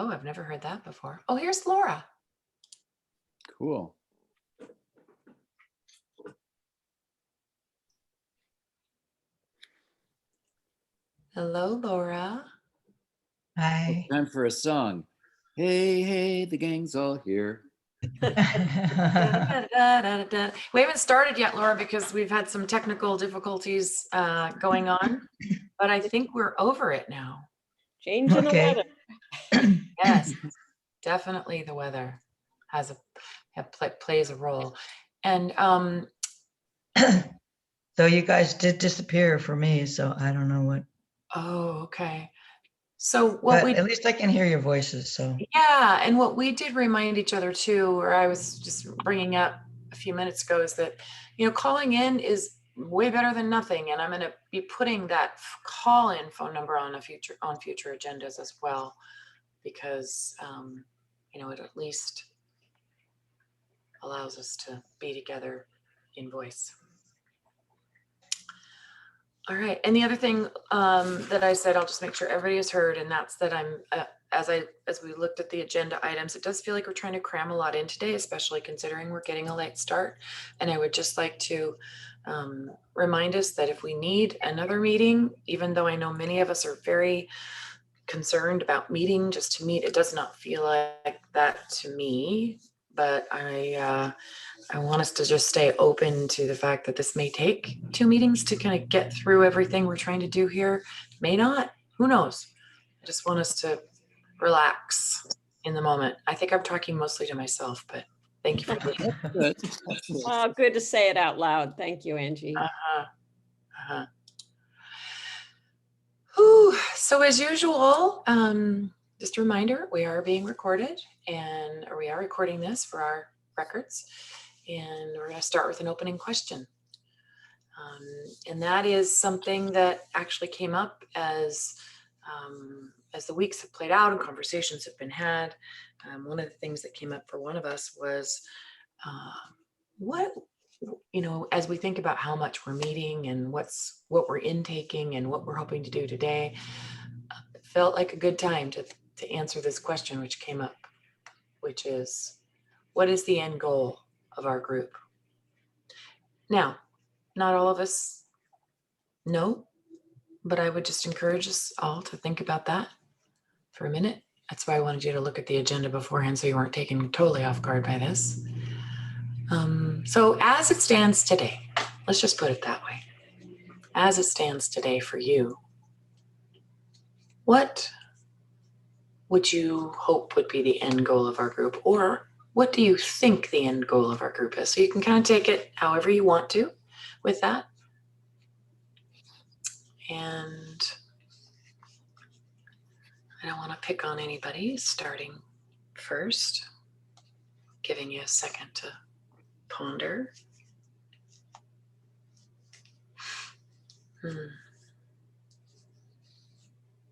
Oh, I've never heard that before. Oh, here's Laura. Cool. Hello, Laura. Hi. Time for a song. Hey, hey, the gang's all here. We haven't started yet, Laura, because we've had some technical difficulties going on, but I think we're over it now. Changing the Okay. weather. Yes, definitely the weather has plays a role. And So you guys did disappear for me, so I don't know what. oh, okay. So what But we at least I can hear your voices. So yeah, and what we did remind each other too, or I was just bringing up a few minutes ago, is that, you know, calling in is way better than nothing, and I'm going to be putting that call-in phone number on future agendas as well, because you know, it at least allows us to be together in voice. All right, and the other thing that I said, I'll just make sure everybody has heard, and that's that I'm as we looked at the agenda items, it does feel like we're trying to cram a lot in today, especially considering we're getting a late start. And I would just like to remind us that if we need another meeting, even though I know many of us are very concerned about meeting just to meet, it does not feel like that to me. But I want us to just stay open to the fact that this may take 2 meetings to kind of get through everything we're trying to do here. May not, who knows? I just want us to relax in the moment. I think I'm talking mostly to myself, but thank you for listening. Good. Oh, good to say it out loud. Thank you, Angie. So as usual, just a reminder, we are being recorded, and we are recording this for our records. And we're going to start with an opening question. And that is something that actually came up as the weeks have played out and conversations have been had. One of the things that came up for one of us was what, you know, as we think about how much we're meeting and what we're intaking and what we're hoping to do today, it felt like a good time to answer this question, which came up, which is, what is the end goal of our group? Now, not all of us know, but I would just encourage us all to think about that for a minute. That's why I wanted you to look at the agenda beforehand so you weren't taken totally off guard by this. So as it stands today, let's just put it that way. As it stands today for you, what would you hope would be the end goal of our group? Or what do you think the end goal of our group is? So you can kind of take it however you want to with that. And I don't want to pick on anybody, starting first, giving you a second to ponder.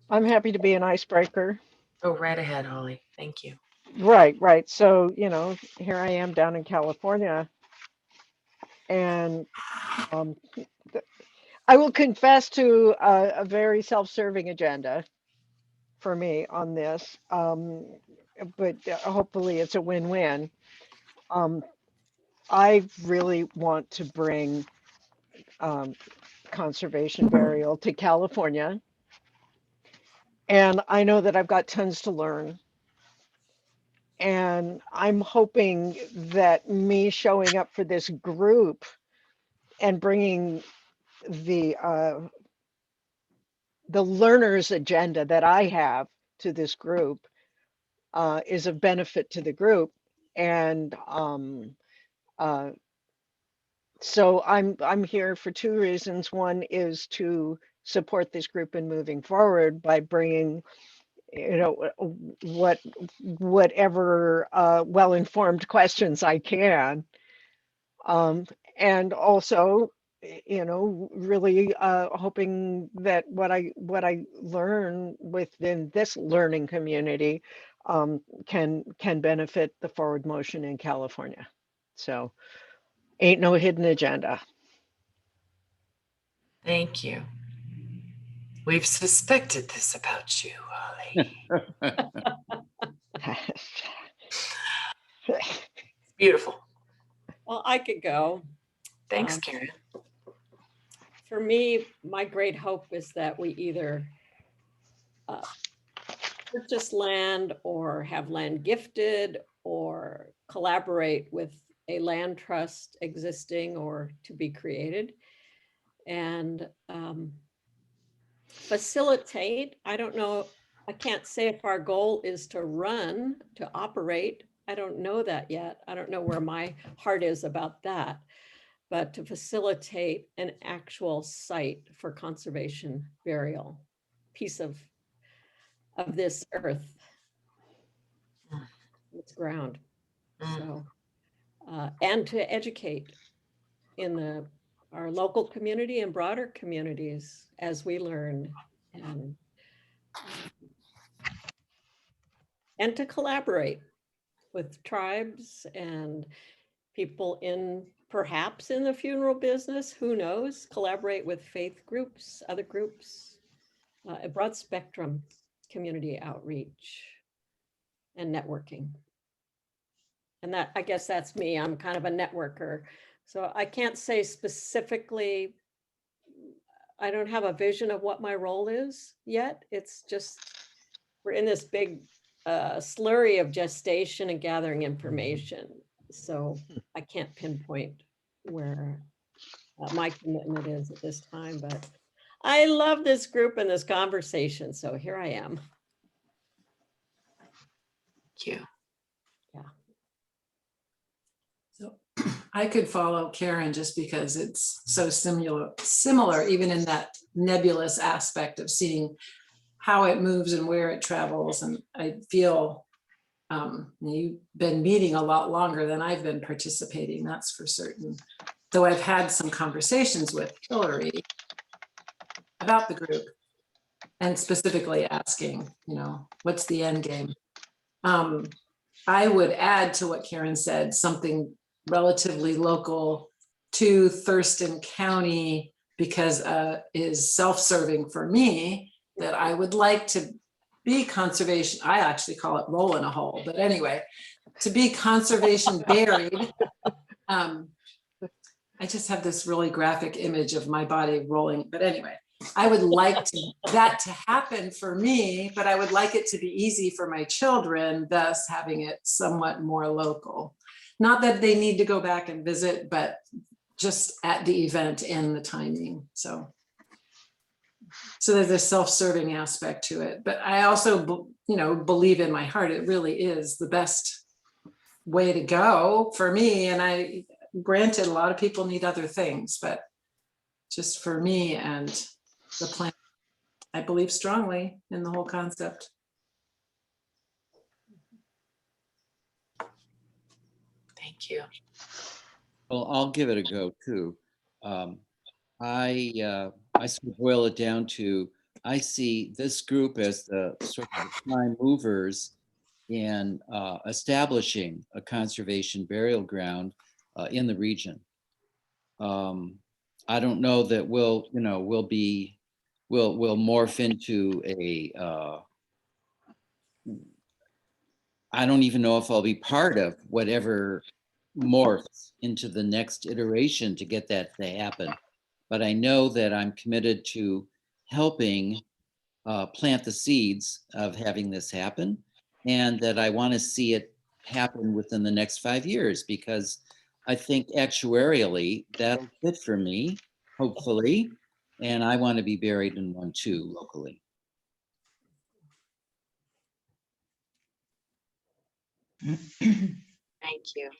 I'm happy to be an icebreaker. Go right ahead, Holly. Thank you. Right. So, you know, here I am down in California, and I will confess to a very self-serving agenda for me on this, but hopefully it's a win-win. I really want to bring conservation burial to California, and I know that I've got tons to learn. And I'm hoping that me showing up for this group and bringing the learner's agenda that I have to this group is of benefit to the group. And so I'm here for 2 reasons. One is to support this group in moving forward by bringing, you know, whatever well-informed questions I can, and also, you know, really hoping that what I learn within this learning community can benefit the forward motion in California. So ain't no hidden agenda. Thank you. We've suspected this about you, Holly. I could go. Thanks, Karen. For me, my great hope is that we either purchase land or have land gifted or collaborate with a land trust existing or to be created and facilitate. I don't know. I can't say if our goal is to run, to operate. I don't know that yet. I don't know where my heart is about that, but to facilitate an actual site for conservation burial, piece of this earth, its ground. So, and to educate in our local community and broader communities as we learn, and to collaborate with tribes and people perhaps in the funeral business, who knows, collaborate with faith groups, other groups, a broad spectrum community outreach and networking. And that, I guess that's me. I'm kind of a networker. So I can't say specifically, I don't have a vision of what my role is yet. It's just, we're in this big slurry of gestation and gathering information. So I can't pinpoint where my commitment is at this time, but I love this group and this conversation. So here I am. Thank you. So I could follow Karen just because it's so similar, even in that nebulous aspect of seeing how it moves and where it travels. And I feel you've been meeting a lot longer than I've been participating, that's for certain. Though I've had some conversations with Hillary about the group and specifically asking, what's the end game? I would add to what Karen said, something relatively local to Thurston County, because is self-serving for me, that I would like to be conservation. I actually call it roll in a hole, but anyway, to be conservation buried. I just have this really graphic image of my body rolling, but anyway, I would like that to happen for me, but I would like it to be easy for my children, thus having it somewhat more local. Not that they need to go back and visit, but just at the event and the timing. So there's a self-serving aspect to it, but I also, believe in my heart, it really is the best way to go for me. And granted, a lot of people need other things, but just for me and the plan, I believe strongly in the whole concept. Thank you. Well, I'll give it a go too. I sort of boil it down to, I see this group as the sort of prime movers in establishing a conservation burial ground in the region. I don't know that we'll morph into I don't even know if I'll be part of whatever morphs into the next iteration to get that to happen. But I know that I'm committed to helping plant the seeds of having this happen, and that I want to see it happen within the next 5 years, because I think actuarially that'll fit for me, hopefully, and I want to be buried in one too, locally. Thank you.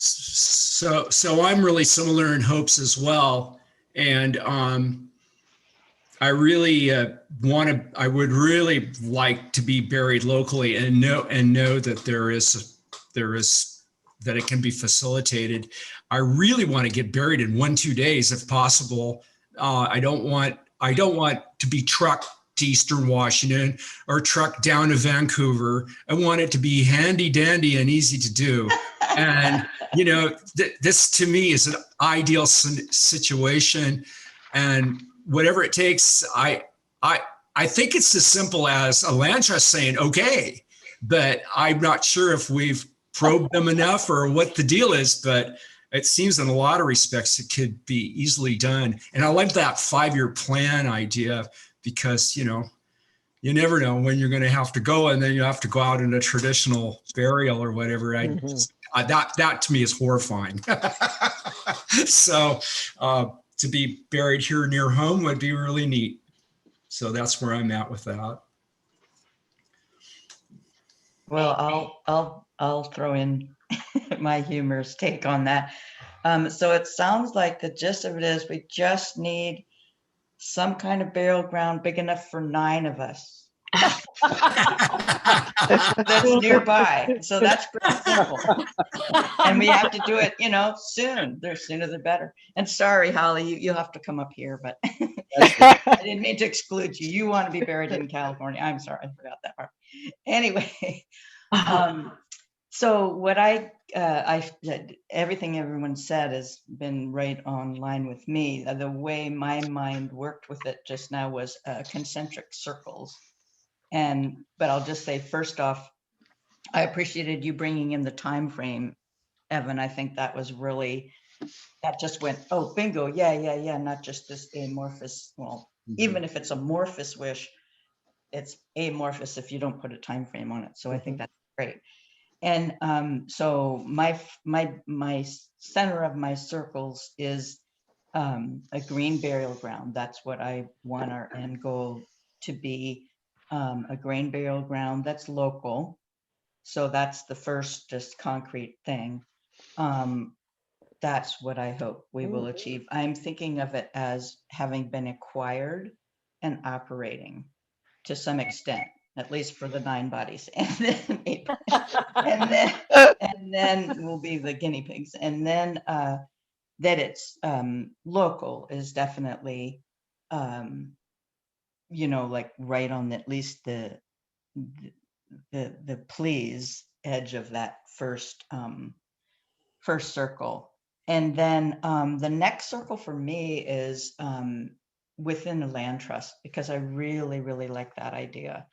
So I'm really similar in hopes as well. And I really I would really like to be buried locally and know that that it can be facilitated. I really want to get buried in 1-2 days if possible. I don't want to be trucked to Eastern Washington or trucked down to Vancouver. I want it to be handy dandy and easy to do. And, this to me is an ideal situation, and whatever it takes, I think it's as simple as a land trust saying, okay, but I'm not sure if we've probed them enough or what the deal is, but it seems in a lot of respects it could be easily done. And I like that 5-year plan idea because, you know, you never know when you're going to have to go, and then you have to go out in a traditional burial or whatever. That to me is horrifying. So to be buried here near home would be really neat. So that's where I'm at with that. Well, I'll throw in my humorous take on that. So it sounds like the gist of it is we just need some kind of burial ground big enough for 9 of us. That's nearby. So that's pretty simple. And we have to do it, you know, soon. The sooner the better. And sorry, Holly, you'll have to come up here, but I didn't mean to exclude you. You want to be buried in California. I'm sorry, I forgot that part. Anyway, so what everything everyone said has been right on line with me. The way my mind worked with it just now was concentric circles. But I'll just say, first off, I appreciated you bringing in the time frame, Evan. I think that was really, that just went, oh, bingo, yeah, not just this amorphous. Well, even if it's amorphous wish, it's amorphous if you don't put a time frame on it. So I think that's great. And so my center of my circles is a green burial ground. That's what I want our end goal to be, a green burial ground that's local. So that's the first just concrete thing. That's what I hope we will achieve. I'm thinking of it as having been acquired and operating to some extent, at least for the 9 bodies, and then we'll be the guinea pigs. And then that it's local is definitely, you know, like right on at least the please edge of that first circle. And then the next circle for me is within the land trust, because I really, really like that idea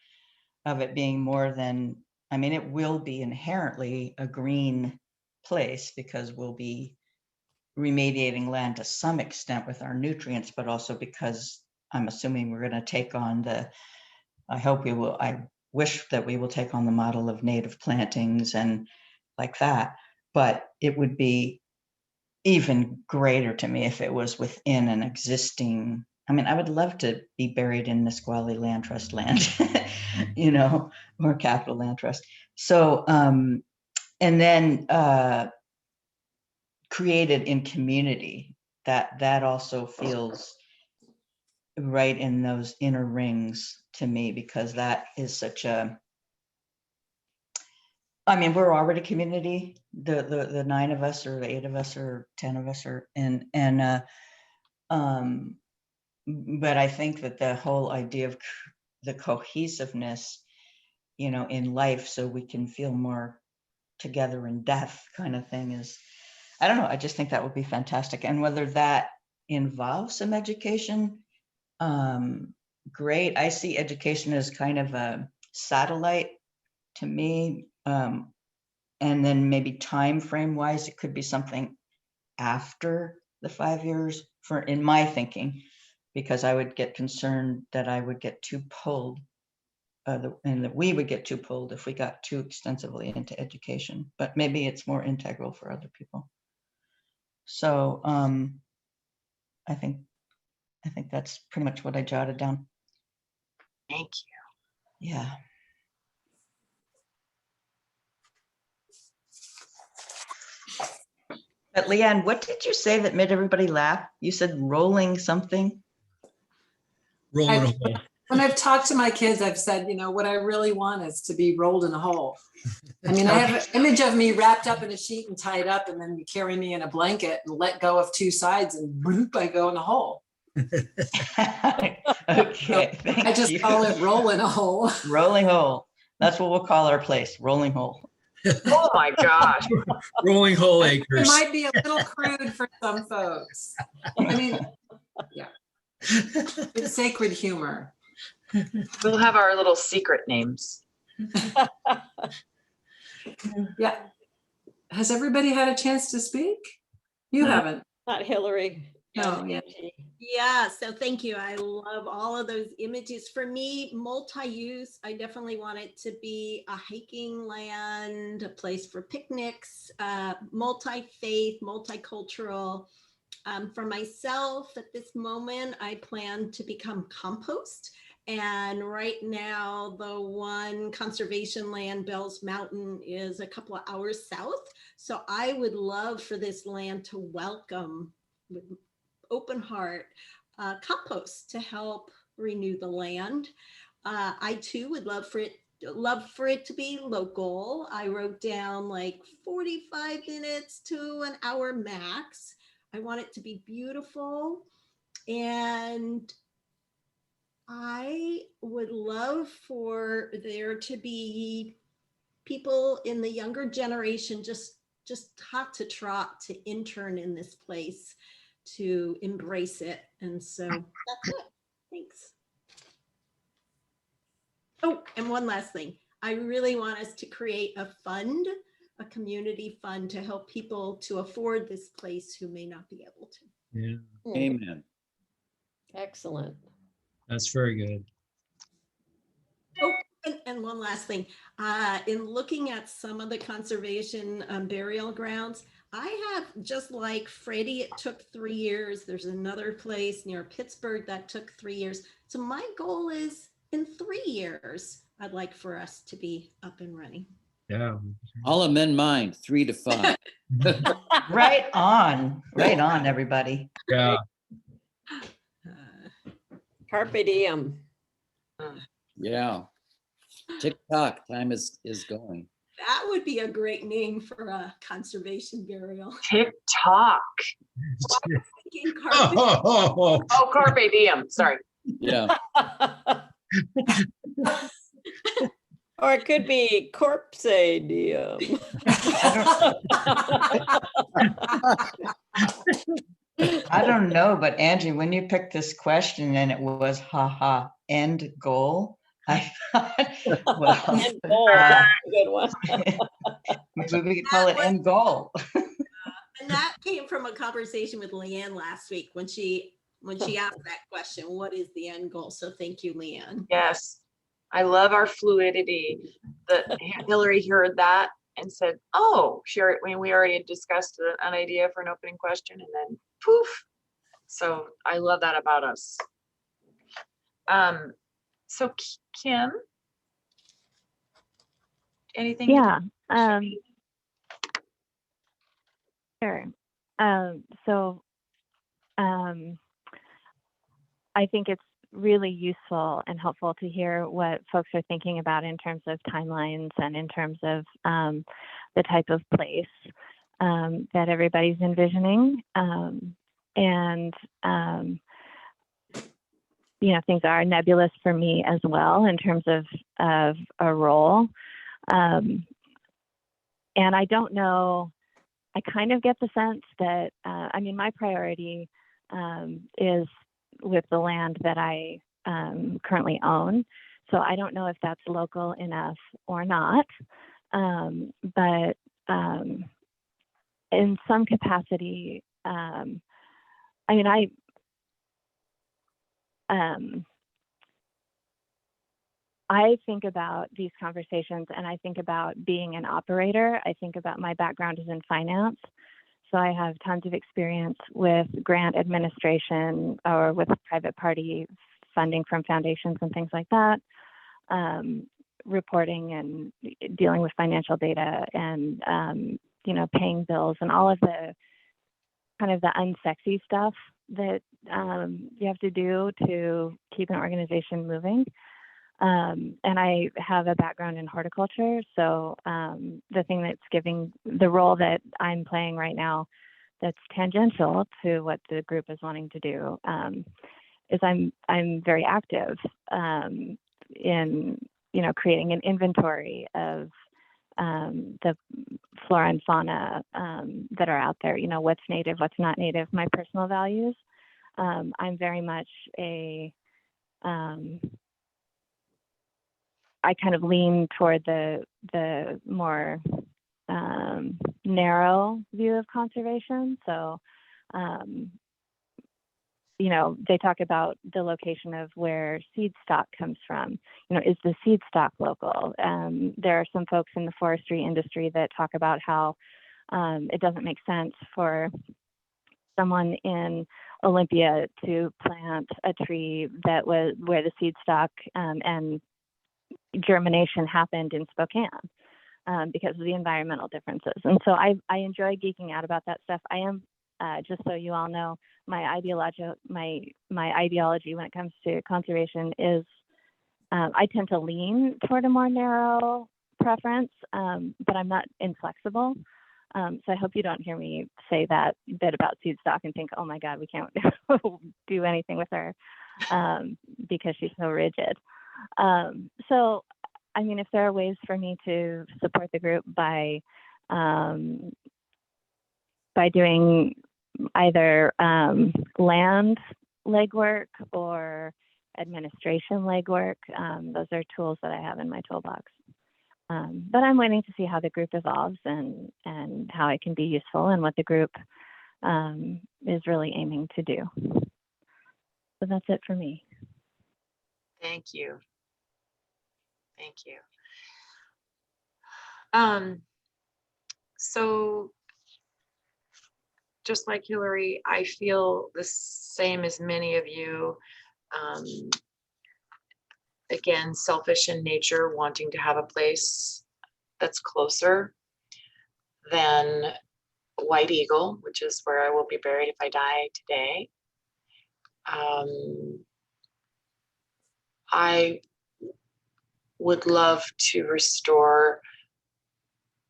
of it being more than, I mean, it will be inherently a green place because we'll be remediating land to some extent with our nutrients, but also because I'm assuming we're going to take on I wish that we will take on the model of native plantings and like that, but it would be even greater to me if it was within an existing, I mean, I would love to be buried in Nisqually Land Trust land, you know, or Capital Land Trust. So, and then created in community, that also feels right in those inner rings to me, because that is such a, I mean, we're already community, the 9 of us or the 8 of us or 10 of us, or but I think that the whole idea of the cohesiveness, you know, in life, so we can feel more together in death kind of thing is, I don't know, I just think that would be fantastic. And whether that involves some education, great. I see education as kind of a satellite to me. And then maybe time frame wise, it could be something after the 5 years in my thinking, because I would get concerned that I would get too pulled, and that we would get too pulled if we got too extensively into education, but maybe it's more integral for other people. So I think that's pretty much what I jotted down. Thank you. Yeah. But Leanne, what did you say that made everybody laugh? You said rolling something. Rolling a hole. When I've talked to my kids, I've said, you know, what I really want is to be rolled in a hole. I mean, I have an image of me wrapped up in a sheet and tied up, and then you carry me in a blanket and let go of 2 sides, and whoop, I go in a hole. Okay, I just call it rolling a hole. Rolling hole. That's what we'll call our place, rolling hole. Oh my gosh. Rolling hole It acres. might be a little crude for some folks. I mean, yeah, it's sacred humor. We'll have our little secret names. Yeah. Has everybody had a chance to speak? You haven't. Not Hillary. No, and yeah. Angie. Yeah, so thank you. I love all of those images. For me, multi-use, I definitely want it to be a hiking land, a place for picnics, multi-faith, multicultural. For myself, at this moment, I plan to become compost. And right now, the one conservation land, Bell's Mountain, is a couple of hours south. So I would love for this land to welcome with open heart compost to help renew the land. I too would love for it to be local. I wrote down like 45 minutes to an hour max. I want it to be beautiful, and I would love for there to be people in the younger generation just hot to trot to intern in this place, to embrace it. And so that's it. Thanks. Oh, and one last thing. I really want us to create a fund, a community fund, to help people to afford this place who may not be able to. Yeah, Amen. Excellent. that's very good. Oh, and one last thing. In looking at some of the conservation burial grounds, I have, just like Freddie, it took 3 years. There's another place near Pittsburgh that took 3 years. So my goal is in 3 years, I'd like for us to be up and running. Yeah. I'll amend mine, 3 to 5. Right on, everybody. Yeah. Carpe diem. Yeah. Tick tock, time is going. That would be a great name for a conservation burial. TikTok. Thinking carpet. Oh, Oh, carpe diem. Sorry. Yeah. Or it could be corpse diem. I don't know, but Angie, when you picked this question and it was end goal, I thought, well, End goal, that's a good one. maybe we could call it end goal. And that came from a conversation with Leanne last week when she asked that question, what is the end goal? So thank you, Leanne. Yes. I love our fluidity. Hillary heard that and said, oh, sure. We already had discussed an idea for an opening question, and then poof. So I love that about us. So Kim, anything? Yeah. Sure. I think it's really useful and helpful to hear what folks are thinking about in terms of timelines and in terms of the type of place that everybody's envisioning. Things are nebulous for me as well in terms of a role. And I don't know, I kind of get the sense that, my priority is with the land that I currently own. So I don't know if that's local enough or not. But in some capacity, I think about these conversations and I think about being an operator. I think about my background is in finance. So I have tons of experience with grant administration or with private party funding from foundations and things like that, reporting and dealing with financial data and, paying bills and all of the kind of the unsexy stuff that you have to do to keep an organization moving. And I have a background in horticulture. So the thing that's giving the role that I'm playing right now that's tangential to what the group is wanting to do is I'm very active in, creating an inventory of the flora and fauna that are out there, what's native, what's not native, my personal values. I'm very much I kind of lean toward the more narrow view of conservation. So, you know, they talk about the location of where seed stock comes from. You know, is the seed stock local? There are some folks in the forestry industry that talk about how it doesn't make sense for someone in Olympia to plant a tree that was where the seed stock and germination happened in Spokane because of the environmental differences. And so I enjoy geeking out about that stuff. I am, just so you all know, my ideology when it comes to conservation is I tend to lean toward a more narrow preference, but I'm not inflexible. So I hope you don't hear me say that bit about seed stock and think, oh my God, we can't do anything with her because she's so rigid. So, I mean, if there are ways for me to support the group by doing either land legwork or administration legwork, those are tools that I have in my toolbox. But I'm waiting to see how the group evolves and how it can be useful and what the group is really aiming to do. So that's it for me. Thank you. Thank you. So just like Hillary, I feel the same as many of you. Again, selfish in nature, wanting to have a place that's closer than White Eagle, which is where I will be buried if I die today. I would love to restore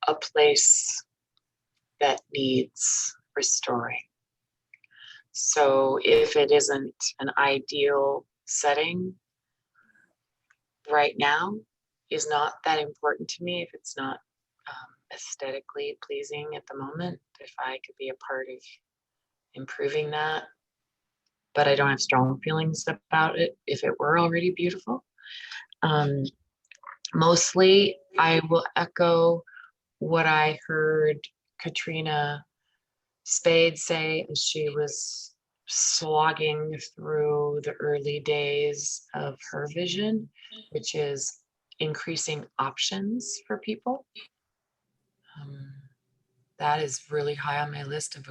a place that needs restoring. So if it isn't an ideal setting right now, is not that important to me. If it's not aesthetically pleasing at the moment, if I could be a part of improving that, but I don't have strong feelings about it if it were already beautiful. Mostly, I will echo what I heard Katrina Spade say as she was slogging through the early days of her vision, which is increasing options for people. That is really high on my list of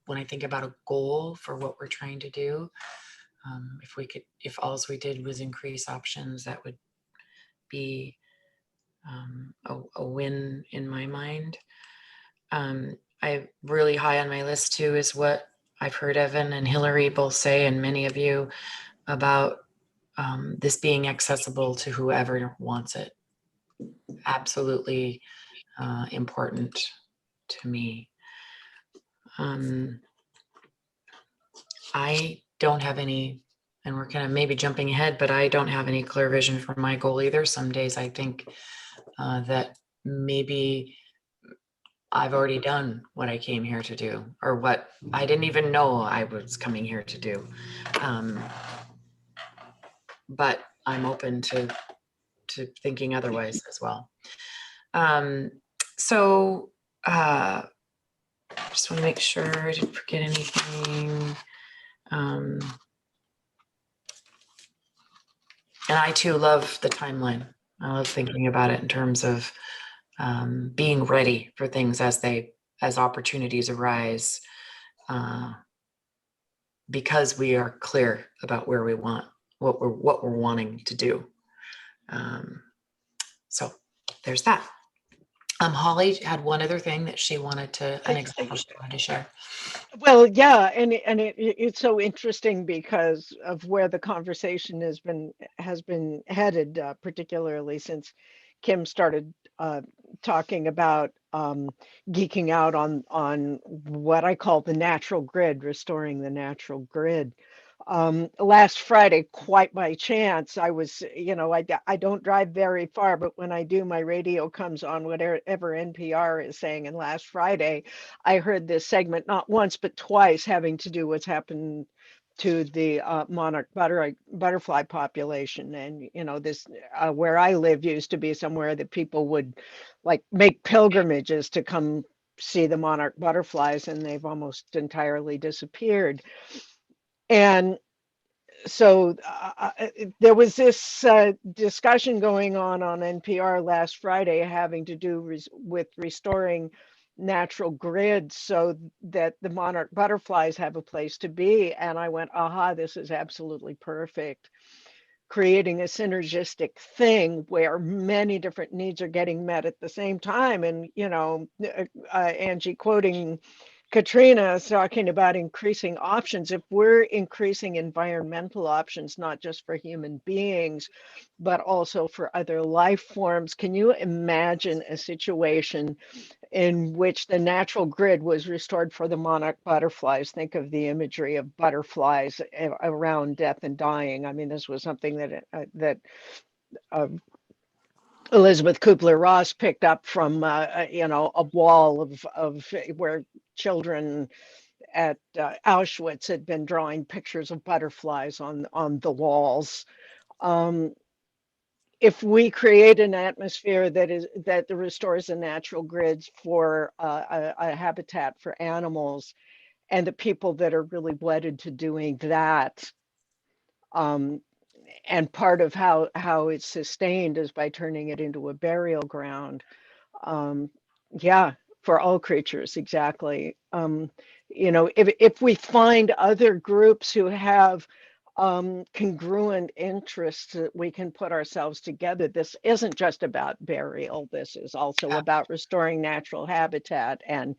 when I think about a goal for what we're trying to do. If all we did was increase options, that would be a win in my mind. I really high on my list too is what I've heard Evan and Hillary both say, and many of you, about this being accessible to whoever wants it. Absolutely important to me. I don't have any, and we're kind of maybe jumping ahead, but I don't have any clear vision for my goal either. Some days I think that maybe I've already done what I came here to do, or what I didn't even know I was coming here to do. But I'm open to thinking otherwise as well. So just want to make sure I didn't forget anything. And I too love the timeline. I love thinking about it in terms of being ready for things as opportunities arise, because we are clear about where we want what we're wanting to do. So there's that. Holly had one other thing that she wanted to, an example she wanted to share. Well, yeah, and it's so interesting because of where the conversation has been headed, particularly since Kim started talking about geeking out on what I call the natural grid, restoring the natural grid. Last Friday, quite by chance, I was, I don't drive very far, but when I do, my radio comes on whatever NPR is saying. And last Friday, I heard this segment not once, but twice, having to do what's happened to the monarch butterfly population. And, you know, this where I live used to be somewhere that people would like make pilgrimages to come see the monarch butterflies, and they've almost entirely disappeared. And so there was this discussion going on NPR last Friday having to do with restoring natural grids so that the monarch butterflies have a place to be. And I went, aha, this is absolutely perfect. Creating a synergistic thing where many different needs are getting met at the same time. And, you know, Angie quoting Katrina is talking about increasing options. If we're increasing environmental options, not just for human beings, but also for other life forms, can you imagine a situation in which the natural grid was restored for the monarch butterflies? Think of the imagery of butterflies around death and dying. I mean, this was something that Elizabeth Kubler-Ross picked up from, you know, a wall of where children at Auschwitz had been drawing pictures of butterflies on the walls. If we create an atmosphere that restores the natural grids for a habitat for animals, and the people that are really wedded to doing that, and part of how it's sustained is by turning it into a burial ground. Yeah, for all creatures, exactly. You know, if we find other groups who have congruent interests, that we can put ourselves together. This isn't just about burial. This is also about restoring natural habitat and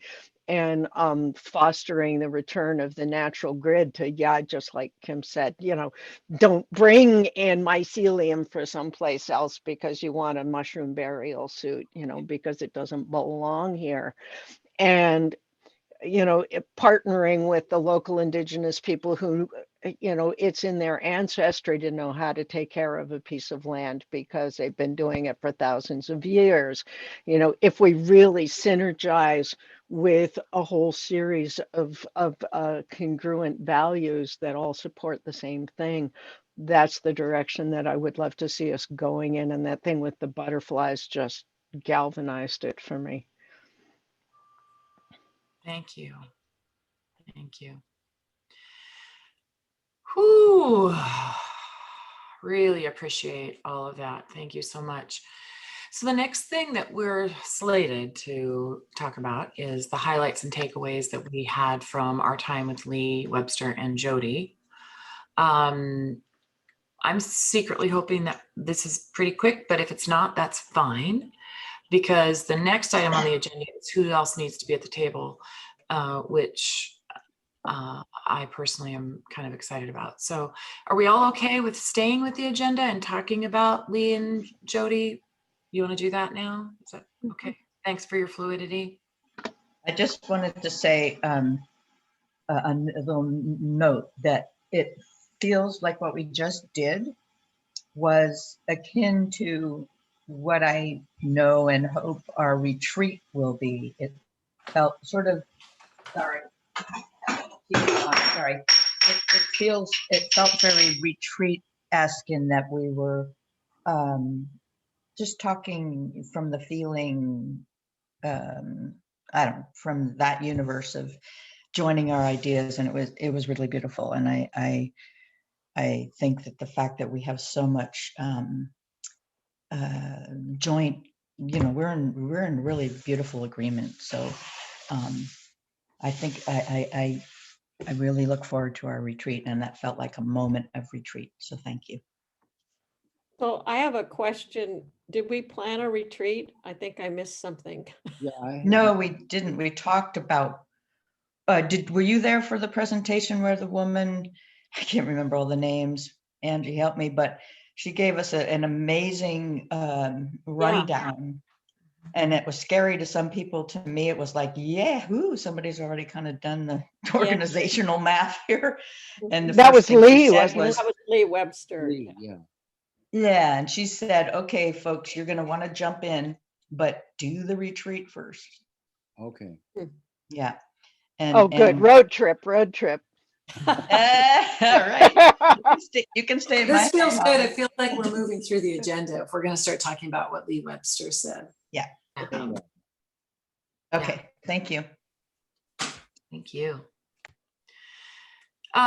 fostering the return of the natural grid to, yeah, just like Kim said, you know, don't bring in mycelium for someplace else because you want a mushroom burial suit, you know, because it doesn't belong here. And, you know, partnering with the local indigenous people who, you know, it's in their ancestry to know how to take care of a piece of land because they've been doing it for thousands of years. You know, if we really synergize with a whole series of congruent values that all support the same thing, that's the direction that I would love to see us going in. And that thing with the butterflies just galvanized it for me. Thank you. Thank you. Whew. Really appreciate all of that. Thank you so much. So the next thing that we're slated to talk about is the highlights and takeaways that we had from our time with Lee, Webster, and Jody. I'm secretly hoping that this is pretty quick, but if it's not, that's fine, because the next item on the agenda is who else needs to be at the table, which I personally am kind of excited about. So are we all okay with staying with the agenda and talking about Lee and Jody? You want to do that now? Is that okay? Thanks for your fluidity. I just wanted to say a little note that it feels like what we just did was akin to what I know and hope our retreat will be. It felt sort of, sorry, it felt very retreat-esque in that we were just talking from the feeling, I don't know, from that universe of joining our ideas, and it was really beautiful. And I think that the fact that we have so much joint, you know, we're in really beautiful agreement. So I think I really look forward to our retreat, and that felt like a moment of retreat. So thank you. So I have a question. Did we plan a retreat? I think I missed something. Yeah. No, we didn't. We talked about, were you there for the presentation where the woman, I can't remember all the names, Angie helped me, but she gave us an amazing rundown. And it was scary to some people. To me, it was like, yeah, somebody's already kind of done the organizational math here. And the That first was thing Lee, she said wasn't was, That was Lee Webster. Lee, yeah. yeah. And she said, okay, folks, you're going to want to jump in, but do the retreat first. Okay. Yeah. And, oh, good. and Road trip. All right. You can stay. This my feels home. good. It feels like we're moving through the agenda if we're going to start talking about what Lee Webster said. Yeah. Um, Okay, thank you. Thank you.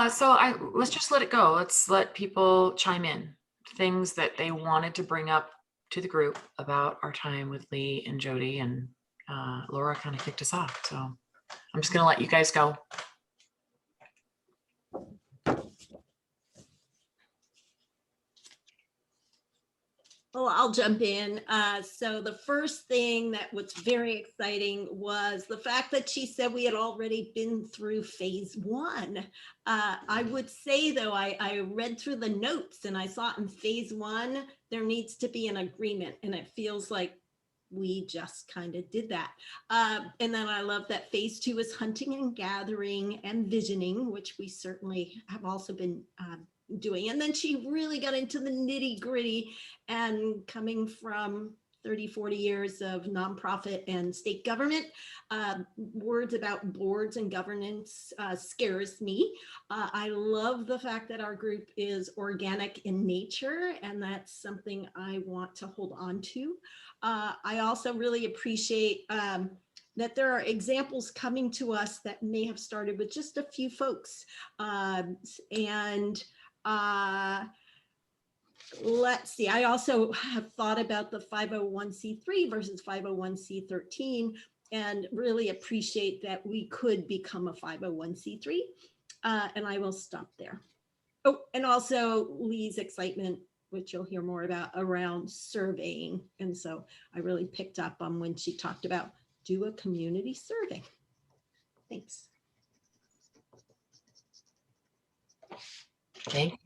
So let's just let it go. Let's let people chime in. Things that they wanted to bring up to the group about our time with Lee and Jody, and Laura kind of kicked us off. So I'm just gonna let you guys go. Oh, I'll jump in. So the first thing that was very exciting was the fact that she said we had already been through phase 1. I would say, though, I read through the notes and I saw in phase 1, there needs to be an agreement. And it feels like we just kind of did that. And then I love that phase 2 is hunting and gathering and visioning, which we certainly have also been doing. And then she really got into the nitty gritty, and coming from 30, 40 years of nonprofit and state government, words about boards and governance scares me. I love the fact that our group is organic in nature, and that's something I want to hold on to. I also really appreciate that there are examples coming to us that may have started with just a few folks. Let's see, I also have thought about the 501c3 versus 501c13 and really appreciate that we could become a 501c3. And I will stop there. Oh, and also Lee's excitement, which you'll hear more about, around surveying. And so I really picked up on when she talked about do a community survey. Thanks. Thank you.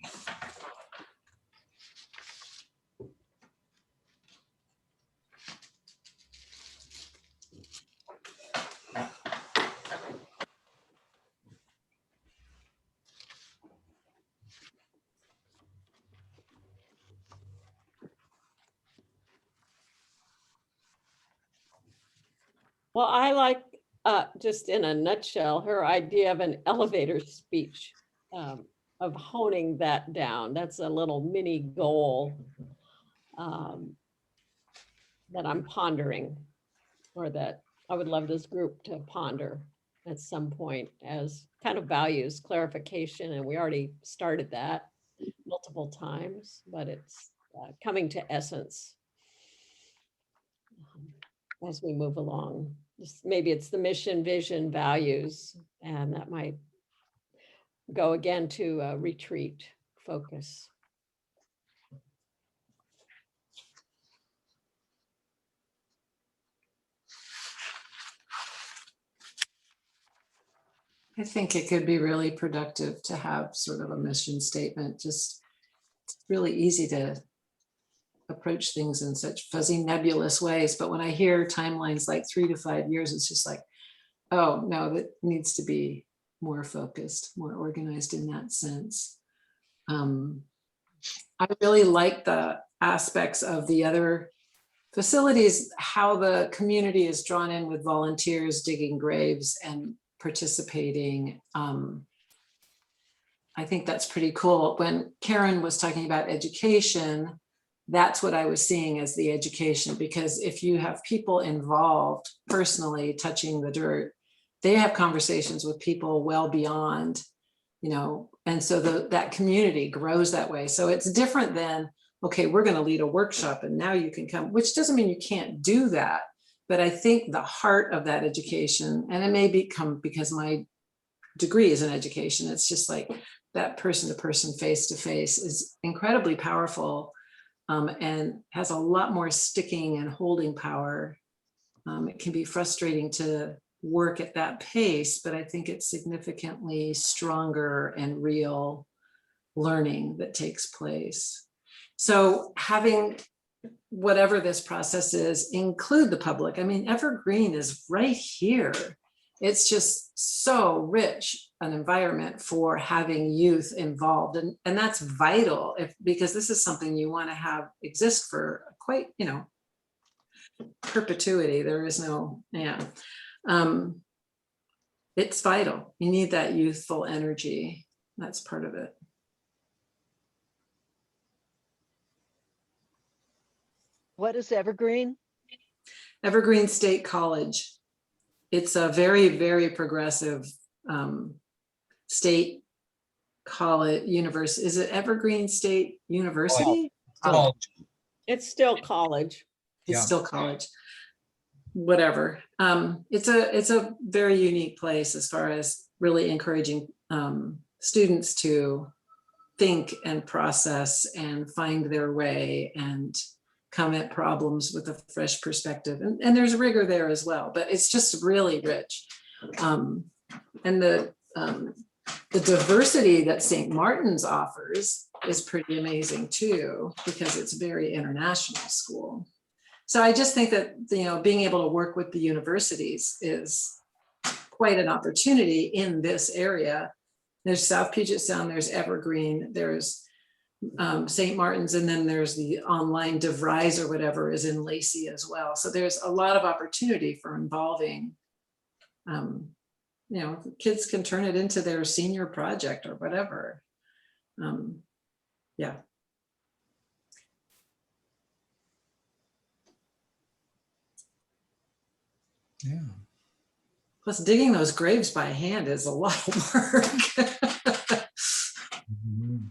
Well, I like, just in a nutshell, her idea of an elevator speech, of honing that down. That's a little mini goal that I'm pondering, or that I would love this group to ponder at some point as kind of values clarification. And we already started that multiple times, but it's coming to essence as we move along. Maybe it's the mission, vision, values, and that might go again to a retreat focus. I think it could be really productive to have sort of a mission statement. Just it's really easy to approach things in such fuzzy, nebulous ways. But when I hear timelines like 3 to 5 years, it's just like, oh no, that needs to be more focused, more organized in that sense. I really like the aspects of the other facilities, how the community is drawn in with volunteers digging graves and participating. I think that's pretty cool. When Karen was talking about education, that's what I was seeing as the education, because if you have people involved personally touching the dirt, they have conversations with people well beyond, you know, and so that community grows that way. So it's different than, okay, we're going to lead a workshop and now you can come, which doesn't mean you can't do that. But I think the heart of that education, and it may become because my degree is in education, it's just like that person to person, face to face is incredibly powerful, and has a lot more sticking and holding power. It can be frustrating to work at that pace, but I think it's significantly stronger and real learning that takes place. So having whatever this process is, include the public. I mean, Evergreen is right here. It's just so rich an environment for having youth involved. And that's vital because this is something you want to have exist for quite, you know, perpetuity. There is no, it's vital. You need that youthful energy. That's part of it. What is Evergreen? Evergreen State College. It's a very, very progressive state college university. Is it Evergreen State University? Oh, It's still college. It's Yeah. still college. Whatever. It's a very unique place as far as really encouraging students to think and process and find their way and come at problems with a fresh perspective. And there's rigor there as well, but it's just really rich. And the diversity that St. Martin's offers is pretty amazing too, because it's a very international school. So I just think that, you know, being able to work with the universities is quite an opportunity in this area. There's South Puget Sound, there's Evergreen, there's St. Martin's, and then there's the online DeVries or whatever is in Lacey as well. So there's a lot of opportunity for involving, you know, kids can turn it into their senior project or whatever. Yeah. yeah. Plus digging those graves by hand is a lot of work. Mhm.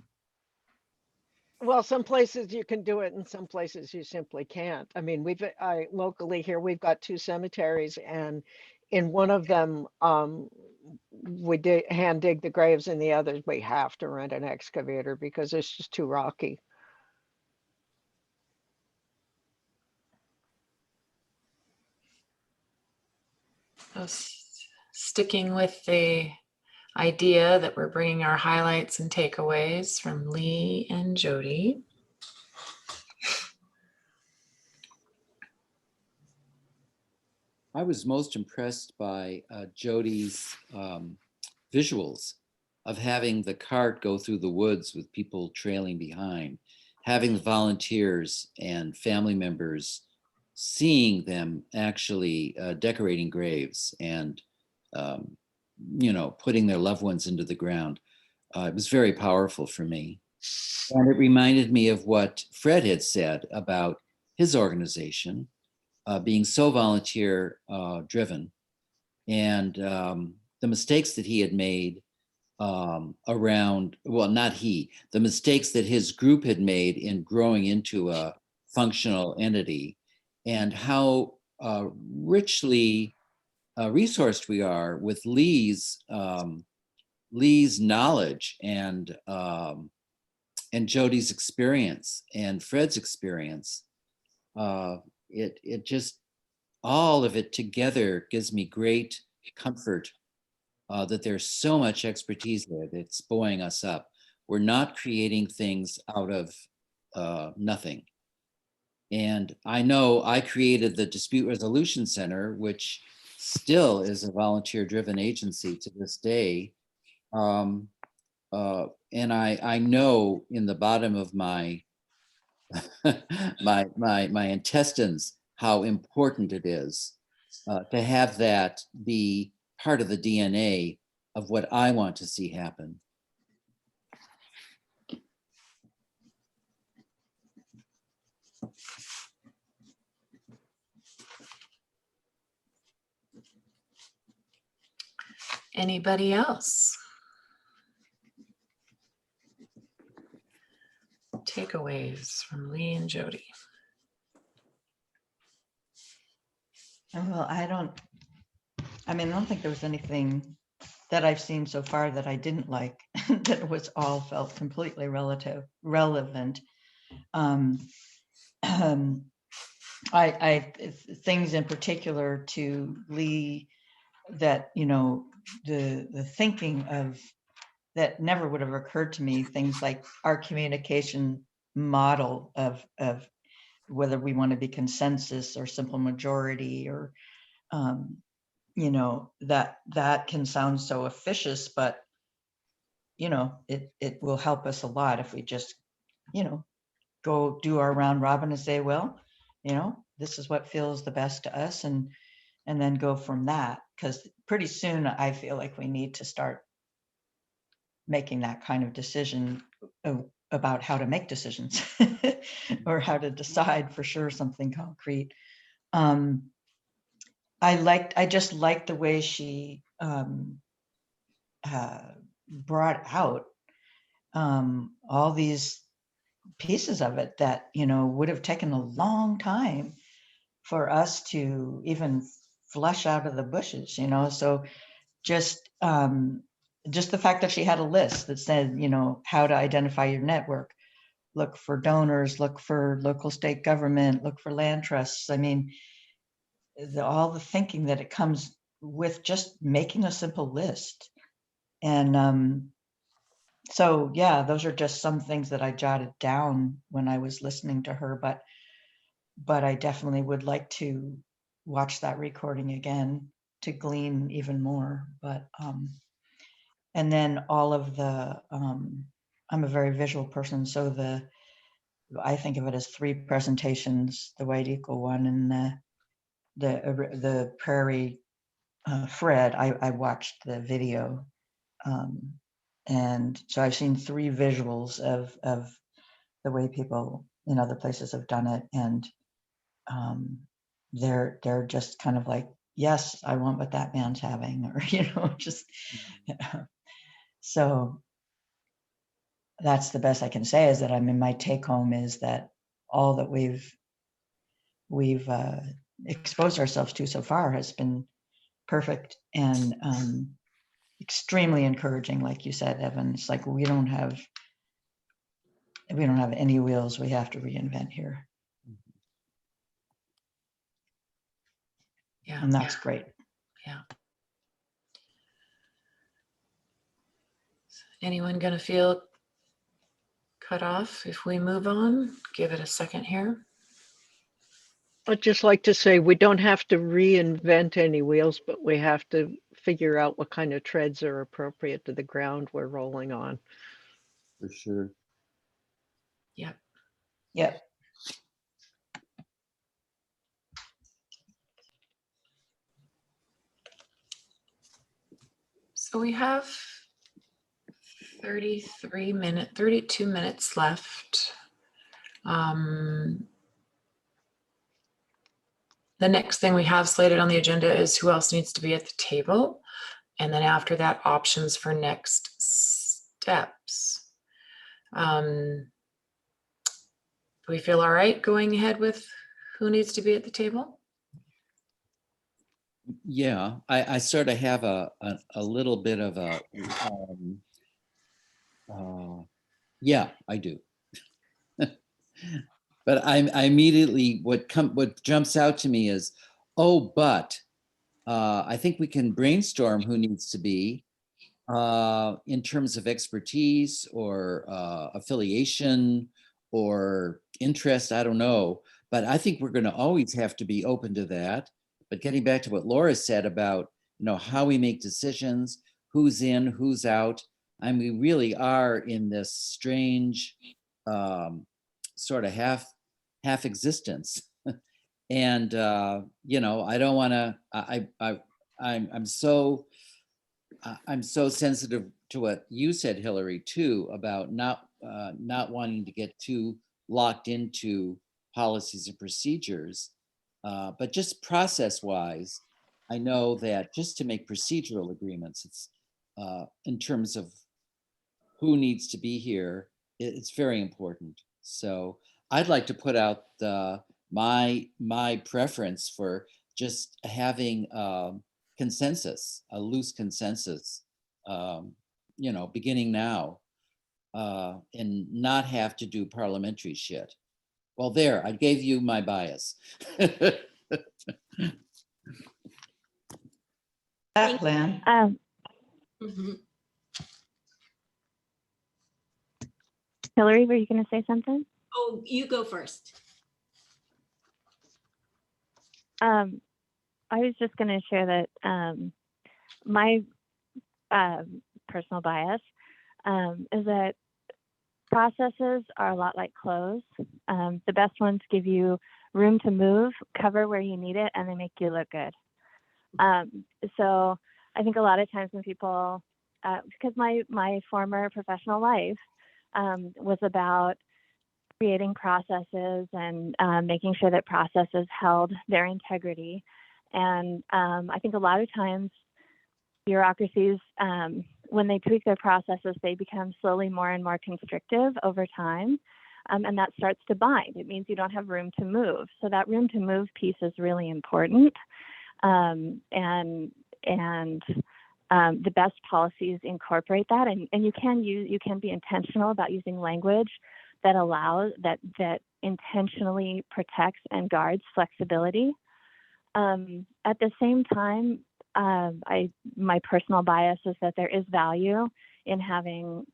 Well, some places you can do it and some places you simply can't. I mean, locally here, we've got 2 cemeteries, and in one of them, we hand dig the graves, and the others we have to rent an excavator because it's just too rocky. So sticking with the idea that we're bringing our highlights and takeaways from Lee and Jody. I was most impressed by Jody's visuals of having the cart go through the woods with people trailing behind, having the volunteers and family members seeing them actually decorating graves and, you know, putting their loved ones into the ground. It was very powerful for me. And it reminded me of what Fred had said about his organization being so volunteer driven, and the mistakes that he had made around, well, not he, the mistakes that his group had made in growing into a functional entity, and how richly resourced we are with Lee's knowledge and Jody's experience and Fred's experience. It just, all of it together gives me great comfort that there's so much expertise there that's buoying us up. We're not creating things out of nothing. And I know I created the Dispute Resolution Center, which still is a volunteer-driven agency to this day. And I know in the bottom of my my intestines how important it is to have that be part of the DNA of what I want to see happen. Anybody else? Takeaways from Lee and Jody. Well, I don't think there was anything that I've seen so far that I didn't like, that was all felt completely relevant. I things in particular to Lee that, you know, the thinking of that never would have occurred to me, things like our communication model of whether we want to be consensus or simple majority, or you know, that can sound so officious, but you know, it will help us a lot if we just, you know, go do our round robin and say, well, you know, this is what feels the best to us, and then go from that. Because pretty soon I feel like we need to start making that kind of decision about how to make decisions or how to decide for sure something concrete. I just liked the way she brought out all these pieces of it that, you know, would have taken a long time for us to even flush out of the bushes, you know. So just the fact that she had a list that said, you know, how to identify your network, look for donors, look for local state government, look for land trusts. I mean, all the thinking that it comes with just making a simple list. And so, yeah, those are just some things that I jotted down when I was listening to her, but I definitely would like to watch that recording again to glean even more. But and then all of the I'm a very visual person, so I think of it as 3 presentations: the White Eagle one and the Prairie Fred. I watched the video, and so I've seen 3 visuals of the way people in other places have done it, and they're just kind of like, yes, I want what that man's having, or you know, just so that's the best I can say, is that I mean, my take home is that all that we've exposed ourselves to so far has been perfect and extremely encouraging. Like you said, Evan, it's like we don't have any wheels we have to reinvent here. Yeah. And that's great. Yeah. Anyone going to feel cut off if we move on? Give it a second here. I'd just like to say we don't have to reinvent any wheels, but we have to figure out what kind of treads are appropriate to the ground we're rolling on. For sure. Yep. Yep. So we have 32 minutes left. The next thing we have slated on the agenda is who else needs to be at the table. And then after that, options for next steps. Do we feel all right going ahead with who needs to be at the table? Yeah, I sort of have a little bit of a, yeah, I do. But I immediately, what jumps out to me is, oh, but I think we can brainstorm who needs to be in terms of expertise or affiliation or interest. I don't know, but I think we're going to always have to be open to that. But getting back to what Laura said about, you know, how we make decisions, who's in, who's out. I mean, we really are in this strange sort of half existence. And you know, I don't want to. I'm so sensitive to what you said, Hillary, too, about not wanting to get too locked into policies and procedures, but just process-wise, I know that just to make procedural agreements, it's in terms of who needs to be here, it's very important. So I'd like to put out my preference for just having consensus, a loose consensus, you know, beginning now, and not have to do parliamentary shit. Well, there, I gave you my bias. That plan. Mhm. Hillary, were you going to say something? Oh, you go first. I was just going to share that my personal bias is that processes are a lot like clothes. The best ones give you room to move, cover where you need it, and they make you look good. So I think a lot of times when people because my former professional life was about creating processes and making sure that processes held their integrity. And I think a lot of times bureaucracies, when they tweak their processes, they become slowly more and more constrictive over time. And that starts to bind. It means you don't have room to move. So that room to move piece is really important. And the best policies incorporate that. And you can be intentional about using language that allows, that intentionally protects and guards flexibility. At the same time, my personal bias is that there is value in having,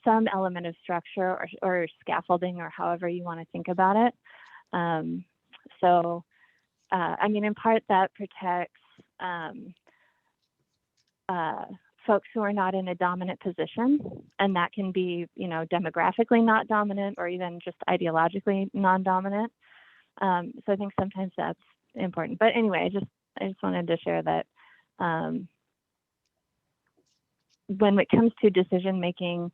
some element of structure or scaffolding, or however you want to think about it. In part that protects folks who are not in a dominant position, and that can be, demographically not dominant or even just ideologically non-dominant. So I think sometimes that's important. But anyway, I just wanted to share that when it comes to decision-making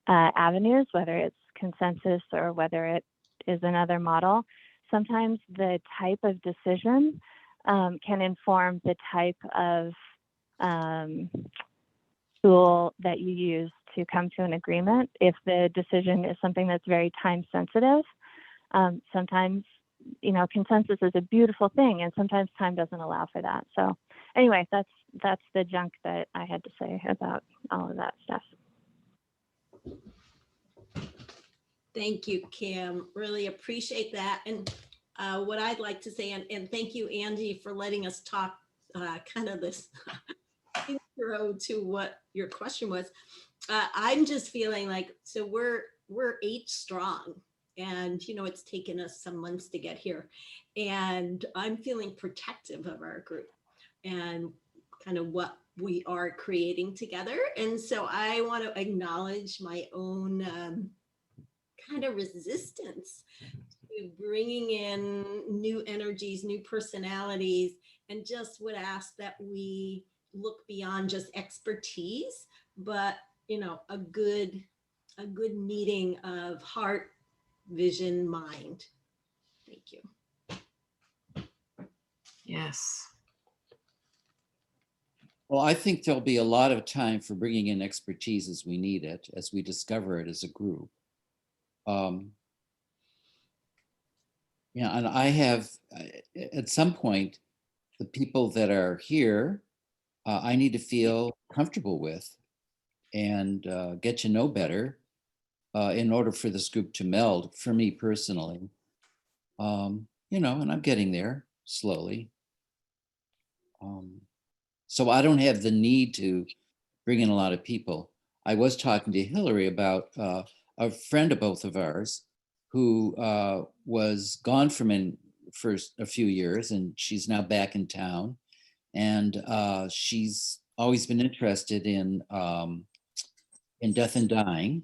avenues, whether it's consensus or whether it is another model, sometimes the type of decision can inform the type of tool that you use to come to an agreement. If the decision is something that's very time sensitive, sometimes, consensus is a beautiful thing, and sometimes time doesn't allow for that. So anyway, that's the junk that I had to say about all of that stuff. Thank you, Kim. Really appreciate that. And what I'd like to say, and thank you, Angie, for letting us talk kind of this intro to what your question was. I'm just feeling like, so we're 8 strong, and it's taken us some months to get here, and I'm feeling protective of our group and kind of what we are creating together. And so I want to acknowledge my own kind of resistance to bringing in new energies, new personalities, and just would ask that we look beyond just expertise, but a good meeting of heart, vision, mind. Thank you. Yes. Well, I think there'll be a lot of time for bringing in expertise as we need it, as we discover it as a group. And I have, at some point, the people that are here, I need to feel comfortable with and get to know better in order for this group to meld, for me personally. And I'm getting there slowly. So I don't have the need to bring in a lot of people. I was talking to Hillary about a friend of both of ours who was gone for a few years, and she's now back in town. And she's always been interested in death and dying.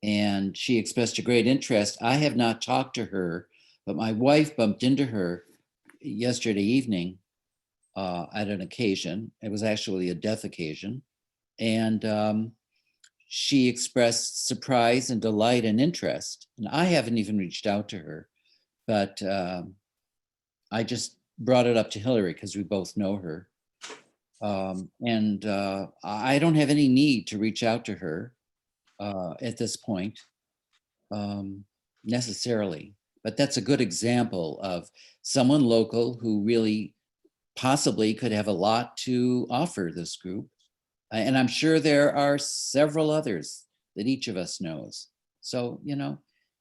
And she expressed a great interest. I have not talked to her, but my wife bumped into her yesterday evening at an occasion. It was actually a death occasion. And she expressed surprise and delight and interest. And I haven't even reached out to her, but I just brought it up to Hillary because we both know her. And I don't have any need to reach out to her at this point necessarily. But that's a good example of someone local who really possibly could have a lot to offer this group. And I'm sure there are several others that each of us knows. So,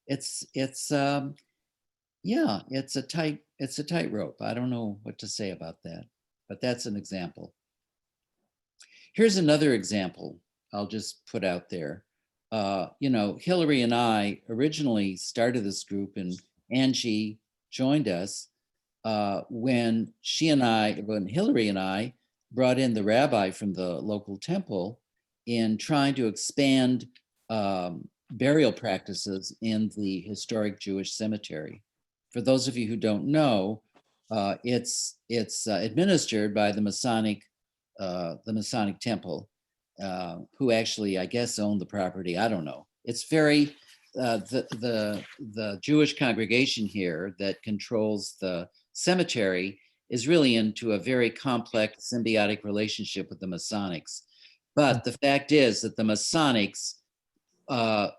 it's a tightrope. I don't know what to say about that, but that's an example. Here's another example I'll just put out there. Hillary and I originally started this group, and Angie joined us when Hillary and I brought in the rabbi from the local temple in trying to expand burial practices in the historic Jewish cemetery. For those of you who don't know, it's administered by the Masonic the Masonic Temple, who actually, I guess, owned the property. I don't know. It's very, the Jewish congregation here that controls the cemetery is really into a very complex symbiotic relationship with the Masonics. But the fact is that the Masonics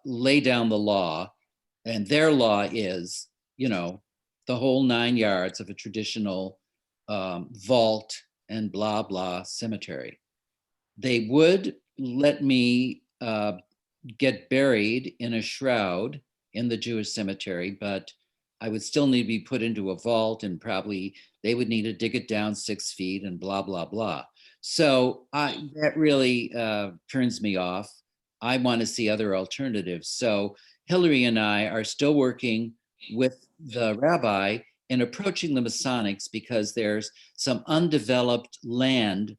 lay down the law, and their law is, the whole 9 yards of a traditional vault and blah, blah cemetery. They would let me get buried in a shroud in the Jewish cemetery, but I would still need to be put into a vault, and probably they would need to dig it down 6 feet and blah, blah, blah. So that really turns me off. I want to see other alternatives. So Hillary and I are still working with the rabbi and approaching the Masonics, because there's some undeveloped land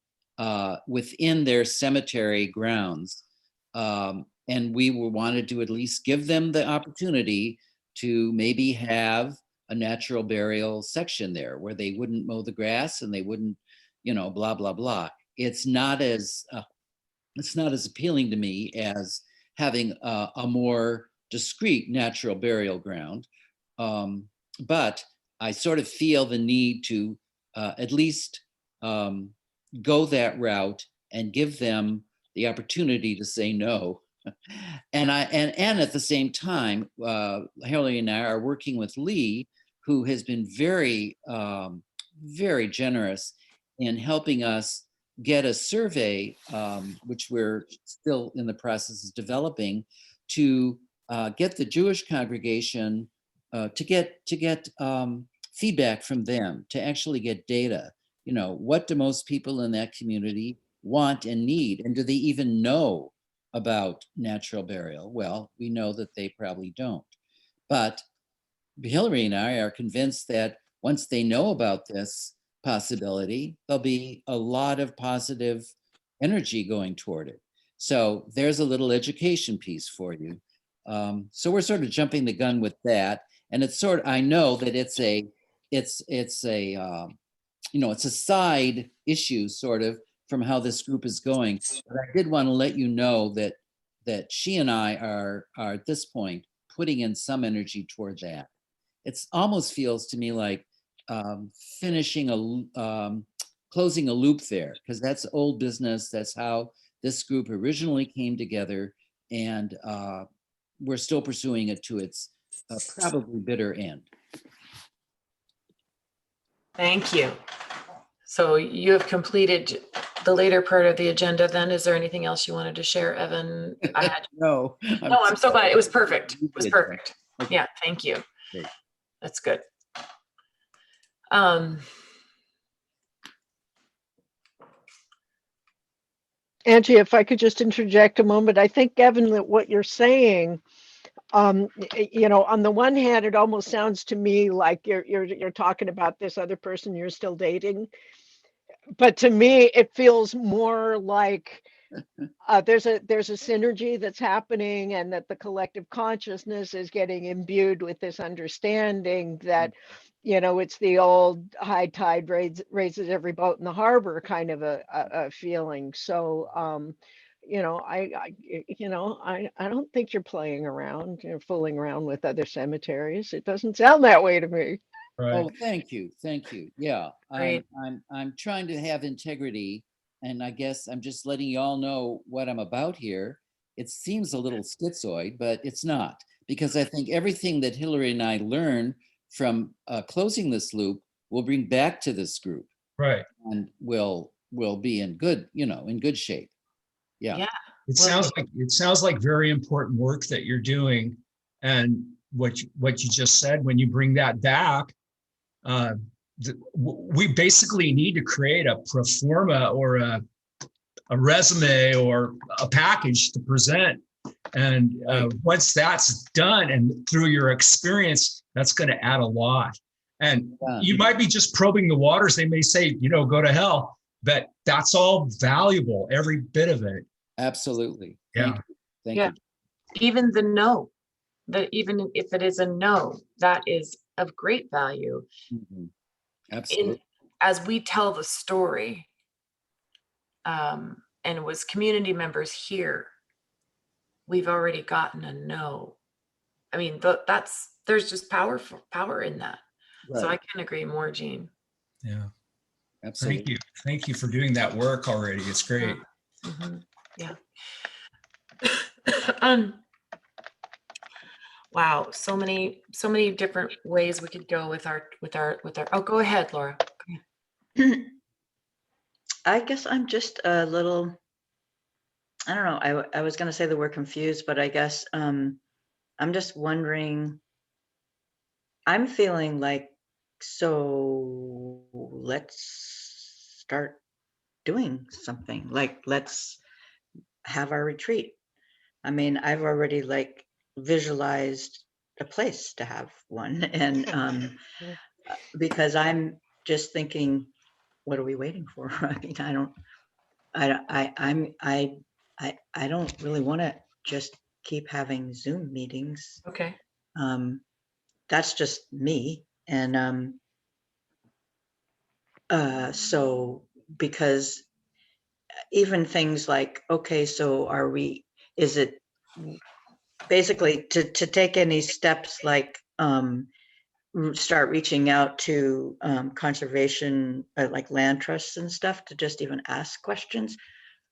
within their cemetery grounds. And we wanted to at least give them the opportunity to maybe have a natural burial section there where they wouldn't mow the grass and they wouldn't, blah, blah, blah. It's not as appealing to me as having a more discreet natural burial ground. But I sort of feel the need to at least go that route and give them the opportunity to say no. And at the same time, Hillary and I are working with Lee, who has been very, very generous in helping us get a survey, which we're still in the process of developing, to get the Jewish congregation to get feedback from them, to actually get data. What do most people in that community want and need, and do they even know about natural burial? Well, we know that they probably don't. But Hillary and I are convinced that once they know about this possibility, there'll be a lot of positive energy going toward it. So there's a little education piece for you. So we're sort of jumping the gun with that. And it's I know that it's a side issue sort of from how this group is going. But I did want to let you know that she and I are at this point putting in some energy toward that. It almost feels to me like closing a loop there, because that's old business. That's how this group originally came together, and we're still pursuing it to its probably bitter end. Thank you. So you have completed the later part of the agenda then. Is there anything else you wanted to share, Evan? No, I'm so glad. It was perfect. It was perfect. Okay. Yeah, thank you. Great. That's good. Angie, if I could just interject a moment, I think, Evan, that what you're saying, on the one hand, it almost sounds to me like you're talking about this other person you're still dating, but to me, it feels more like there's a synergy that's happening, and that the collective consciousness is getting imbued with this understanding that, it's the old high tide raises every boat in the harbor kind of a feeling. So, I don't think you're playing around, you're fooling around with other cemeteries. It doesn't sound that way to me. Right. Oh, thank you. Yeah, Great. I'm trying to have integrity, and I guess I'm just letting you all know what I'm about here. It seems a little schizoid, but it's not, because I think everything that Hillary and I learned from closing this loop will bring back to this group, Right. and will be in good shape. Yeah. It sounds like very important work that you're doing, and what you just said, when you bring that back, we basically need to create a pro forma or a resume or a package to present. And once that's done, and through your experience, that's going to add a lot. And you might be just probing the waters. They may say, go to hell, but that's all valuable, every bit of it. Absolutely. Yeah. Thank you. Even the no, even if it is a no, that is of great value. Mhm. Absolutely. As we tell the story, and was community members here, we've already gotten a no. I mean, there's just power in that. So I Right. can agree more, Jean. Yeah. Absolutely. Thank you. Thank you for doing that work already. It's great. Mhm. Yeah. um, wow, so many different ways we could go with our. Oh, go ahead, Laura. I guess I'm just a little, I don't know, I was gonna say the word confused, but I guess I'm just wondering, I'm feeling like, so let's start doing something, like let's have our retreat. I mean, I've already like visualized a place to have one, and because I'm just thinking, what are we waiting for? I mean, I don't really want to just keep having Zoom meetings. Okay. That's just me. And so because even things like, okay, so is it basically to take any steps like start reaching out to conservation, like land trusts and stuff, to just even ask questions.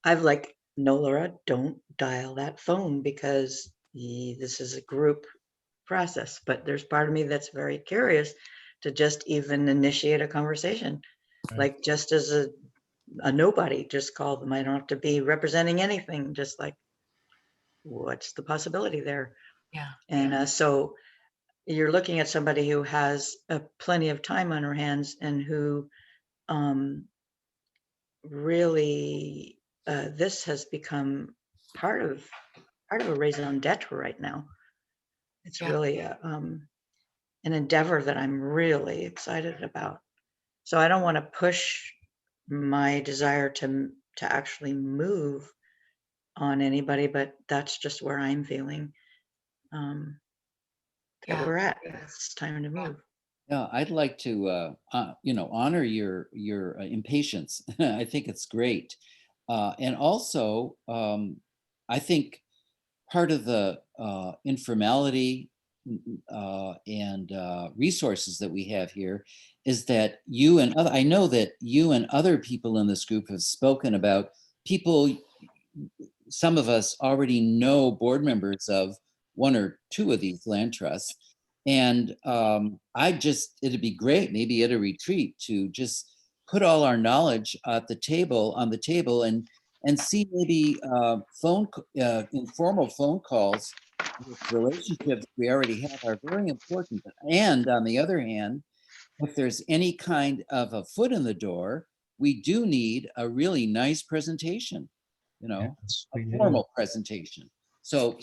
I've like, no, Laura, don't dial that phone because this is a group process. But there's part of me that's very curious to just even initiate a conversation, Right. like just as a nobody, just call them. I don't have to be representing anything, just like, what's the possibility there? Yeah. And so you're looking at somebody who has plenty of time on her hands and who really this has become part of a raison d'etre right now. It's Yeah. really an endeavor that I'm really excited about. So I don't want to push my desire to actually move on anybody, but that's just where I'm feeling that Yeah. we're at. It's time to move. Yeah, I'd like to, honor your impatience. I think it's great, and also, I think part of the informality and resources that we have here is that I know that you and other people in this group have spoken about people. Some of us already know board members of one or two of these land trusts. And it'd be great maybe at a retreat to just put all our knowledge on the table and see maybe informal phone calls with relationships we already have are very important. And on the other hand, if there's any kind of a foot in the door, we do need a really nice presentation, Yes, we a do. formal presentation. So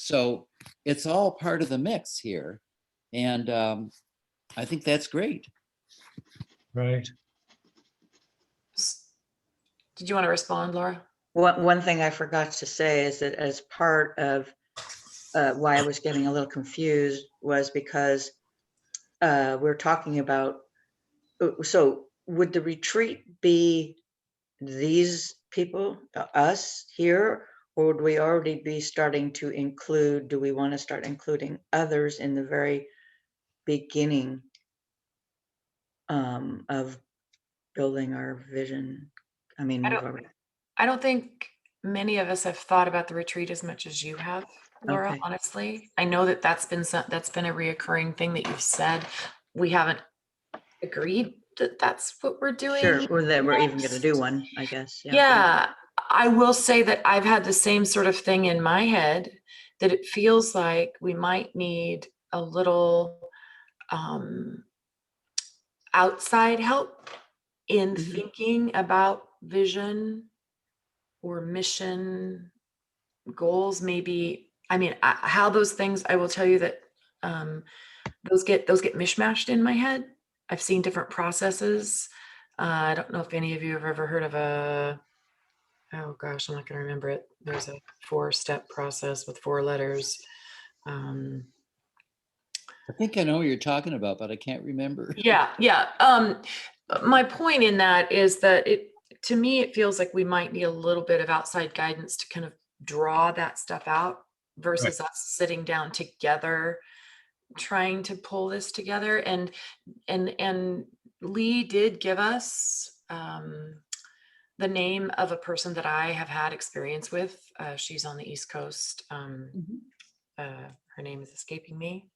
it's all part of the mix here. And I think that's great. Right. Did you want to respond, Laura? One thing I forgot to say is that as part of why I was getting a little confused was because we're talking about, so would the retreat be these people, us here, or would we already be starting to include, do we want to start including others in the very beginning of building our vision? I mean, I don't think many of us have thought about the retreat as much as you have, Laura, Okay. honestly. I know that's been a reoccurring thing that you've said. We haven't agreed that that's what we're doing. Sure, or that we're even going to do next. one, I guess. Yeah, I will say that I've had the same sort of thing in my head, that it feels like we might need a little outside help in Mhm. thinking about vision or mission goals. Maybe, I mean, how those things, I will tell you that those get mishmashed in my head. I've seen different processes. I don't know if any of you have ever heard of oh gosh, I'm not going to remember it. There's a 4-step process with 4 letters. I think I know what you're talking about, but I can't remember. Yeah. My point in that is that to me, it feels like we might need a little bit of outside guidance to kind of draw that stuff out versus us sitting down together, trying to pull this together. And Lee did give us the name of a person that I have had experience with. She's on the East Coast. Her name is escaping me.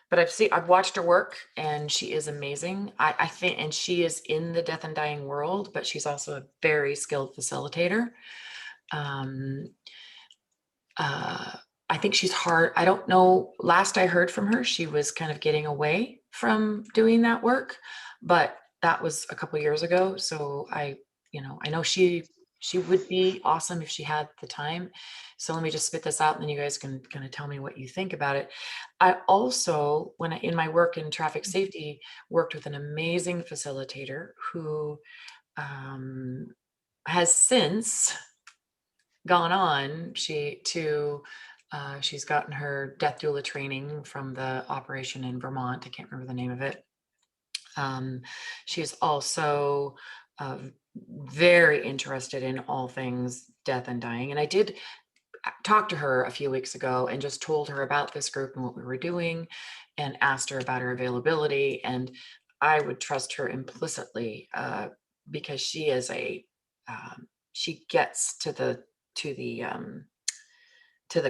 But I've watched her work, and she is amazing. I think, and she is in the death and dying world, but she's also a very skilled facilitator. I think she's hard. I don't know. Last I heard from her, she was kind of getting away from doing that work, but that was a couple years ago. So I know she would be awesome if she had the time. So let me just spit this out, and then you guys can kind of tell me what you think about it. I also, in my work in traffic safety, worked with an amazing facilitator who has since gone on. She's gotten her death doula training from the operation in Vermont. I can't remember the name of it. She is also very interested in all things death and dying. And I did talk to her a few weeks ago and just told her about this group and what we were doing, and asked her about her availability. And I would trust her implicitly because she is she gets to the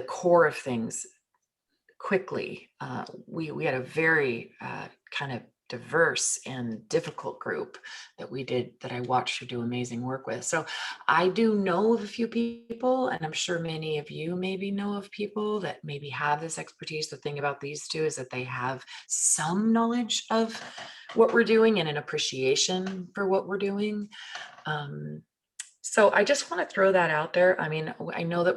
core of things quickly. We had a very kind of diverse and difficult group that I watched her do amazing work with. So I do know of a few people, and I'm sure many of you maybe know of people that maybe have this expertise. The thing about these two is that they have some knowledge of what we're doing and an appreciation for what we're doing. So I just want to throw that out there. I mean, I know that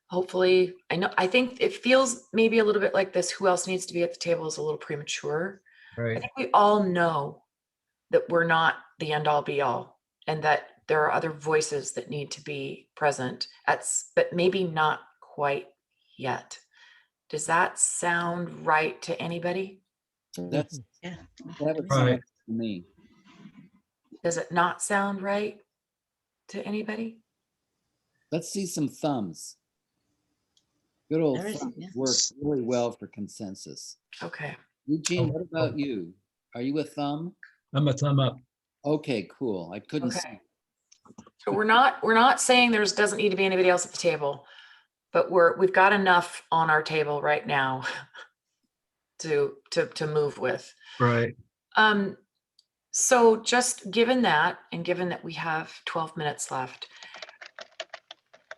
hopefully, I think it feels maybe a little bit like this who else needs to be at the table is a little premature. I Right. think we all know that we're not the end all be all, and that there are other voices that need to be present, but maybe not quite yet. Does that sound right to anybody? That Yeah. would Right. sound right to me. Does it not sound right to anybody? Let's see some thumbs. Good old There is- thumbs yeah. work really well for consensus. Okay. Eugene, what about you? Are you a thumb? I'm a thumb up. Okay, cool. I couldn't see. Okay. So we're not saying there doesn't need to be anybody else at the table, but we've got enough on our table right now to move with. Right. So just given that, and given that we have 12 minutes left,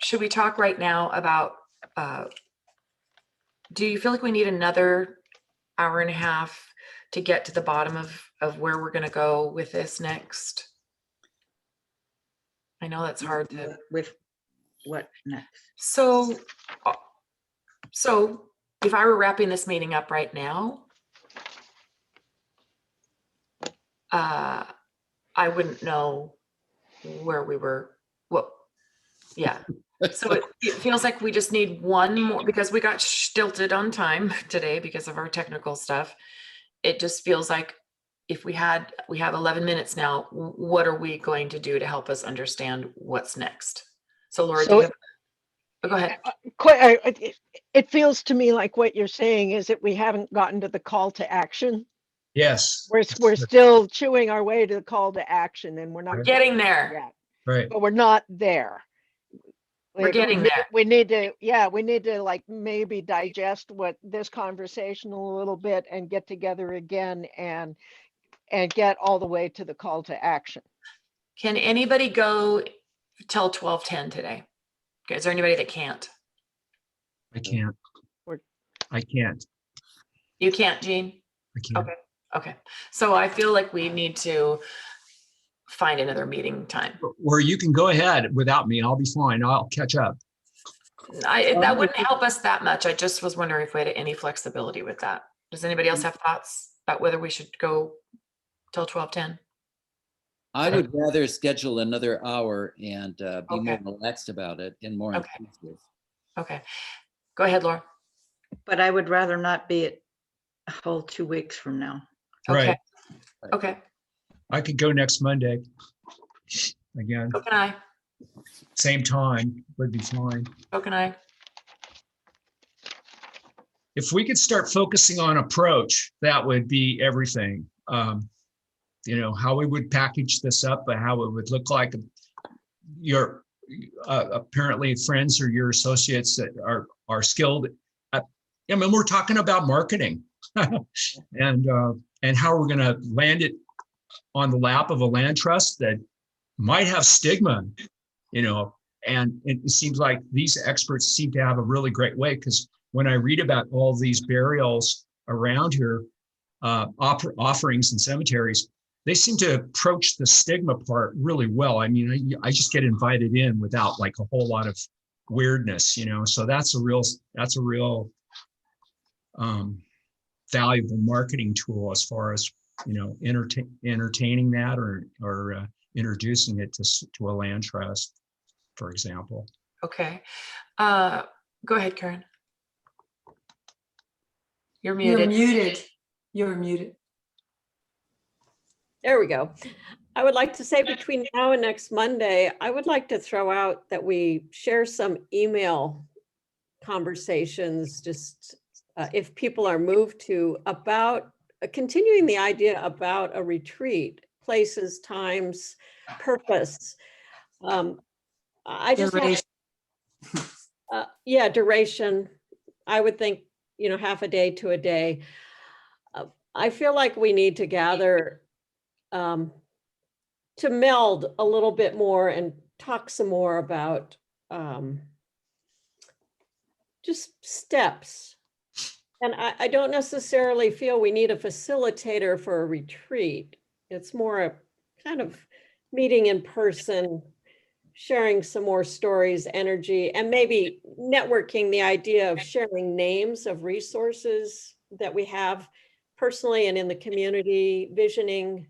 should we talk right now about, do you feel like we need another hour and a half to get to the bottom of where we're going to go with this next? I know that's hard to. With what next? So if I were wrapping this meeting up right now, I wouldn't know where we were. Yeah. So it feels like we just need one more, because we got stilted on time today because of our technical stuff. It just feels like if we have 11 minutes now, what are we going to do to help us understand what's next? So Laura, So- go ahead. It feels to me like what you're saying is that we haven't gotten to the call to action. Yes. We're still chewing our way to the call to action, and we're not Right. Getting there. yet, Right. but we're not there. We're getting there. We need to like maybe digest what this conversation a little bit and get together again and get all the way to the call to action. Can anybody go till 12:10 today? Okay, is there anybody that can't? I can't. Or- I can't. You can't, Jean? I can't. Okay. So I feel like we need to find another meeting time. Or you can go ahead without me. I'll be fine. I'll catch up. That wouldn't help us that much. I just was wondering if we had any flexibility with that. Does anybody else have thoughts about whether we should go till 12:10? I would rather schedule another hour and be more Okay. relaxed about it and more Okay. inclusive. Okay. Go ahead, Laura. But I would rather not be at a whole 2 weeks from now. Okay. Right. Okay. I could go next Monday. Again, So can I. same time would be fine. So can I. If we could start focusing on approach, that would be everything. You know, how we would package this up, but how it would look like your apparently friends or your associates that are skilled. I mean, we're talking about marketing and how we're going to land it on the lap of a land trust that might have stigma, you know, and it seems like these experts seem to have a really great way, because when I read about all these burials around here, offerings and cemeteries, they seem to approach the stigma part really well. I mean, I just get invited in without like a whole lot of weirdness, you know, so that's a real valuable marketing tool as far as, you know, entertaining that or introducing it to a land trust, for example. Okay. Go ahead, Karen. You're muted. You're muted. You're muted. There we go. I would like to say between now and next Monday, I would like to throw out that we share some email conversations, just if people are moved to, about continuing the idea about a retreat, places, times, purpose. I just want, yeah, duration. I would think, you know, half a day to a day. I feel like we need to gather to meld a little bit more and talk some more about just steps. And I don't necessarily feel we need a facilitator for a retreat. It's more a kind of meeting in person, sharing some more stories, energy, and maybe networking, the idea of sharing names of resources that we have personally and in the community, visioning.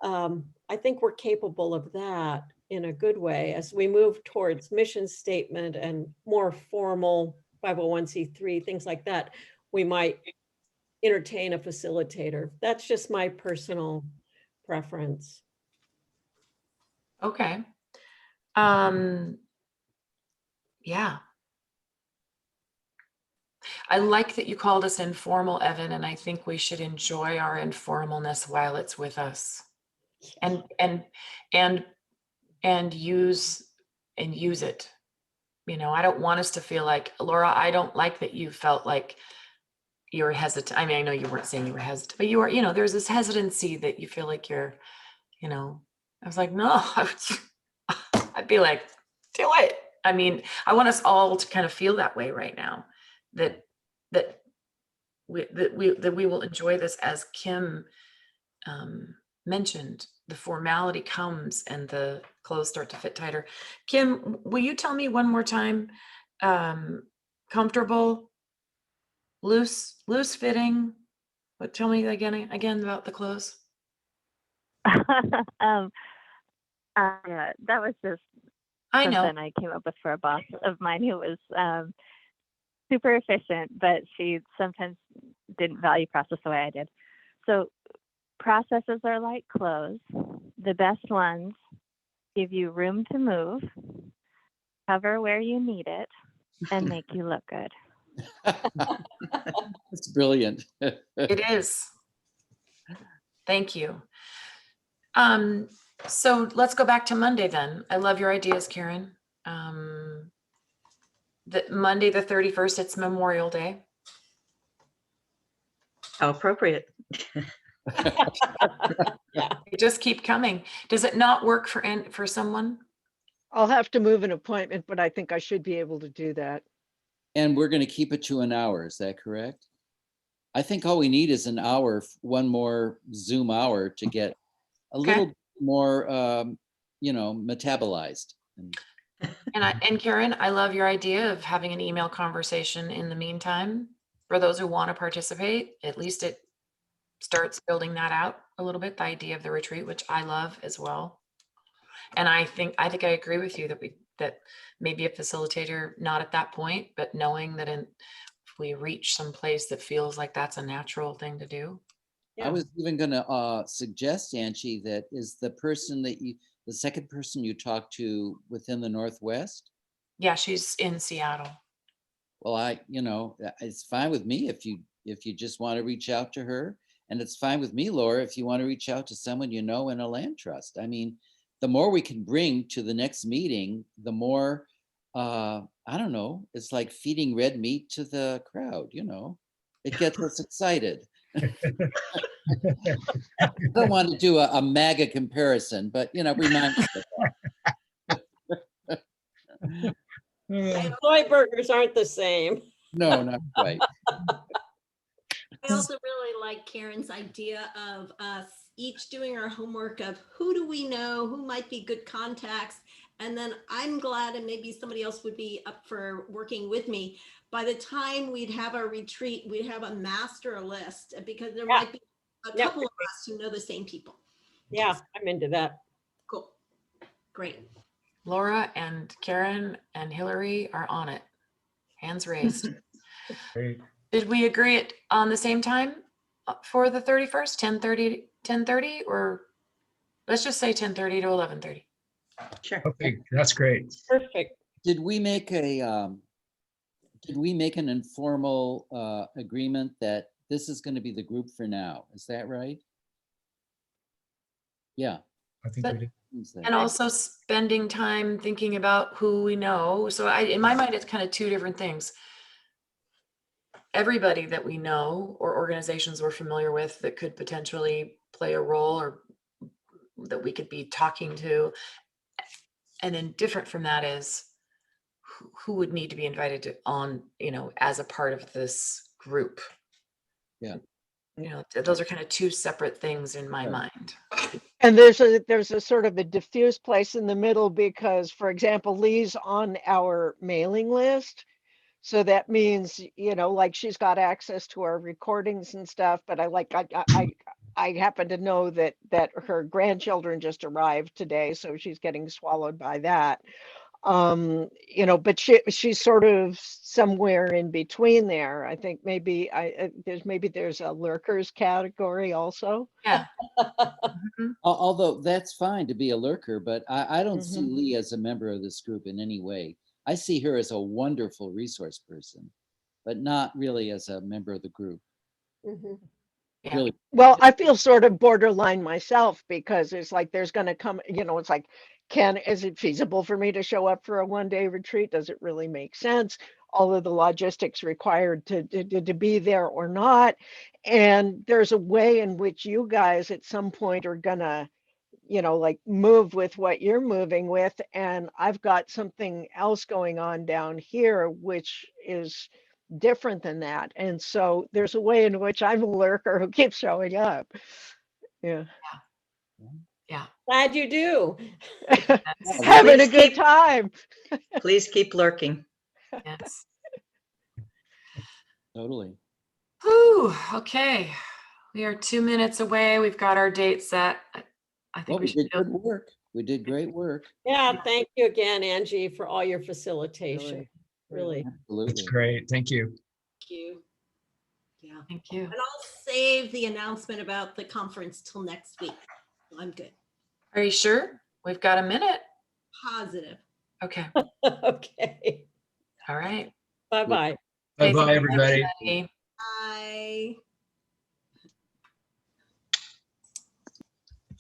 I think we're capable of that in a good way as we move towards mission statement and more formal 501c3, things like that. We might entertain a facilitator. That's just my personal preference. Okay. Yeah. I like that you called us informal, Evan, and I think we should enjoy our informalness while it's with us. And use it. You know, I don't want us to feel like, Laura, I don't like that you felt like you were hesitant. I mean, I know you weren't saying you were hesitant, but you were, you know, there's this hesitancy that you feel like you're, you know, I was like, no, I'd be like, do it. I mean, I want us all to kind of feel that way right now, that we will enjoy this, as Kim mentioned. The formality comes and the clothes start to fit tighter. Kim, will you tell me one more time? Comfortable, loose fitting. But tell me again about the clothes. That was just I know. something I came up with for a boss of mine who was super efficient, but she sometimes didn't value process the way I did. So processes are like clothes. The best ones give you room to move, cover where you need it, and make you look good. That's brilliant. It is. Thank you. So let's go back to Monday then. I love your ideas, Karen. The Monday the 31st, it's Memorial Day. How appropriate. Yeah, you just keep coming. Does it not work for someone? I'll have to move an appointment, but I think I should be able to do that. And we're going to keep it to an hour. Is that correct? I think all we need is an hour, one more Zoom hour to get a little more, you know, metabolized. And Karen, I love your idea of having an email conversation in the meantime for those who want to participate. At least it starts building that out a little bit, the idea of the retreat, which I love as well. And I think I agree with you that maybe a facilitator, not at that point, but knowing that if we reach some place that feels like that's a natural thing to do. I was even gonna suggest, Angie, that is the person that the second person you talked to within the Northwest. Yeah, she's in Seattle. Well, it's fine with me if you just want to reach out to her. And it's fine with me, Laura, if you want to reach out to someone you know in a land trust. I mean, the more we can bring to the next meeting, the more, I don't know, it's like feeding red meat to the crowd, It gets us excited. I don't want to do a MAGA comparison, but, remind us of that. Soy burgers aren't the same. No, not quite. I also really like Karen's idea of us each doing our homework of who do we know, who might be good contacts. And then I'm glad, and maybe somebody else would be up for working with me. By the time we'd have our retreat, we'd have a master list because there might be a couple of us who know the same people. Yeah, I'm into that. Cool. Great. Laura and Karen and Hillary are on it. Hands raised. Great. Did we agree on the same time for the 31st, 10:30, or let's just say 10:30 to 11:30? Sure. Okay, that's great. Perfect. Did we make an informal agreement that this is going to be the group for now? Is that right? Yeah. I think we did. And also spending time thinking about who we know. So in my mind, it's kind of two different things. Everybody that we know or organizations we're familiar with that could potentially play a role or that we could be talking to. And then different from that is who would need to be invited to as a part of this group. Yeah. Those are kind of two separate things in my mind. And there's a sort of a diffuse place in the middle because, for example, Lee's on our mailing list. So that means, like she's got access to our recordings and stuff, but I happen to know that her grandchildren just arrived today, so she's getting swallowed by that. But she's sort of somewhere in between there. I think maybe there's a lurkers category also. Yeah. Although that's fine to be a lurker, but I don't see Mhm. Lee as a member of this group in any way. I see her as a wonderful resource person, but not really as a member of the group. Mhm. Yeah. Really. Well, I feel sort of borderline myself because it's like there's going to come, it's like, is it feasible for me to show up for a one-day retreat? Does it really make sense? All of the logistics required to be there or not. And there's a way in which you guys at some point are gonna, like move with what you're moving with. And I've got something else going on down here, which is different than that. And so there's a way in which I'm a lurker who keeps showing up. Yeah. Yeah. Glad you do. Having a Please good keep- time. Please keep lurking. Yes. Totally. Whew, okay. We are 2 minutes away. We've got our date set. I think Well, we we should did good work. We did great work. Yeah, thank you again, Angie, for all your facilitation. Really. That's Absolutely. great. Thank you. Thank you. Yeah. Thank you. And I'll save the announcement about the conference till next week. I'm good. Are you sure? We've got a minute. Positive. Okay. Okay. All right. Bye-bye. Bye-bye, Thank you, everybody. everybody. Bye.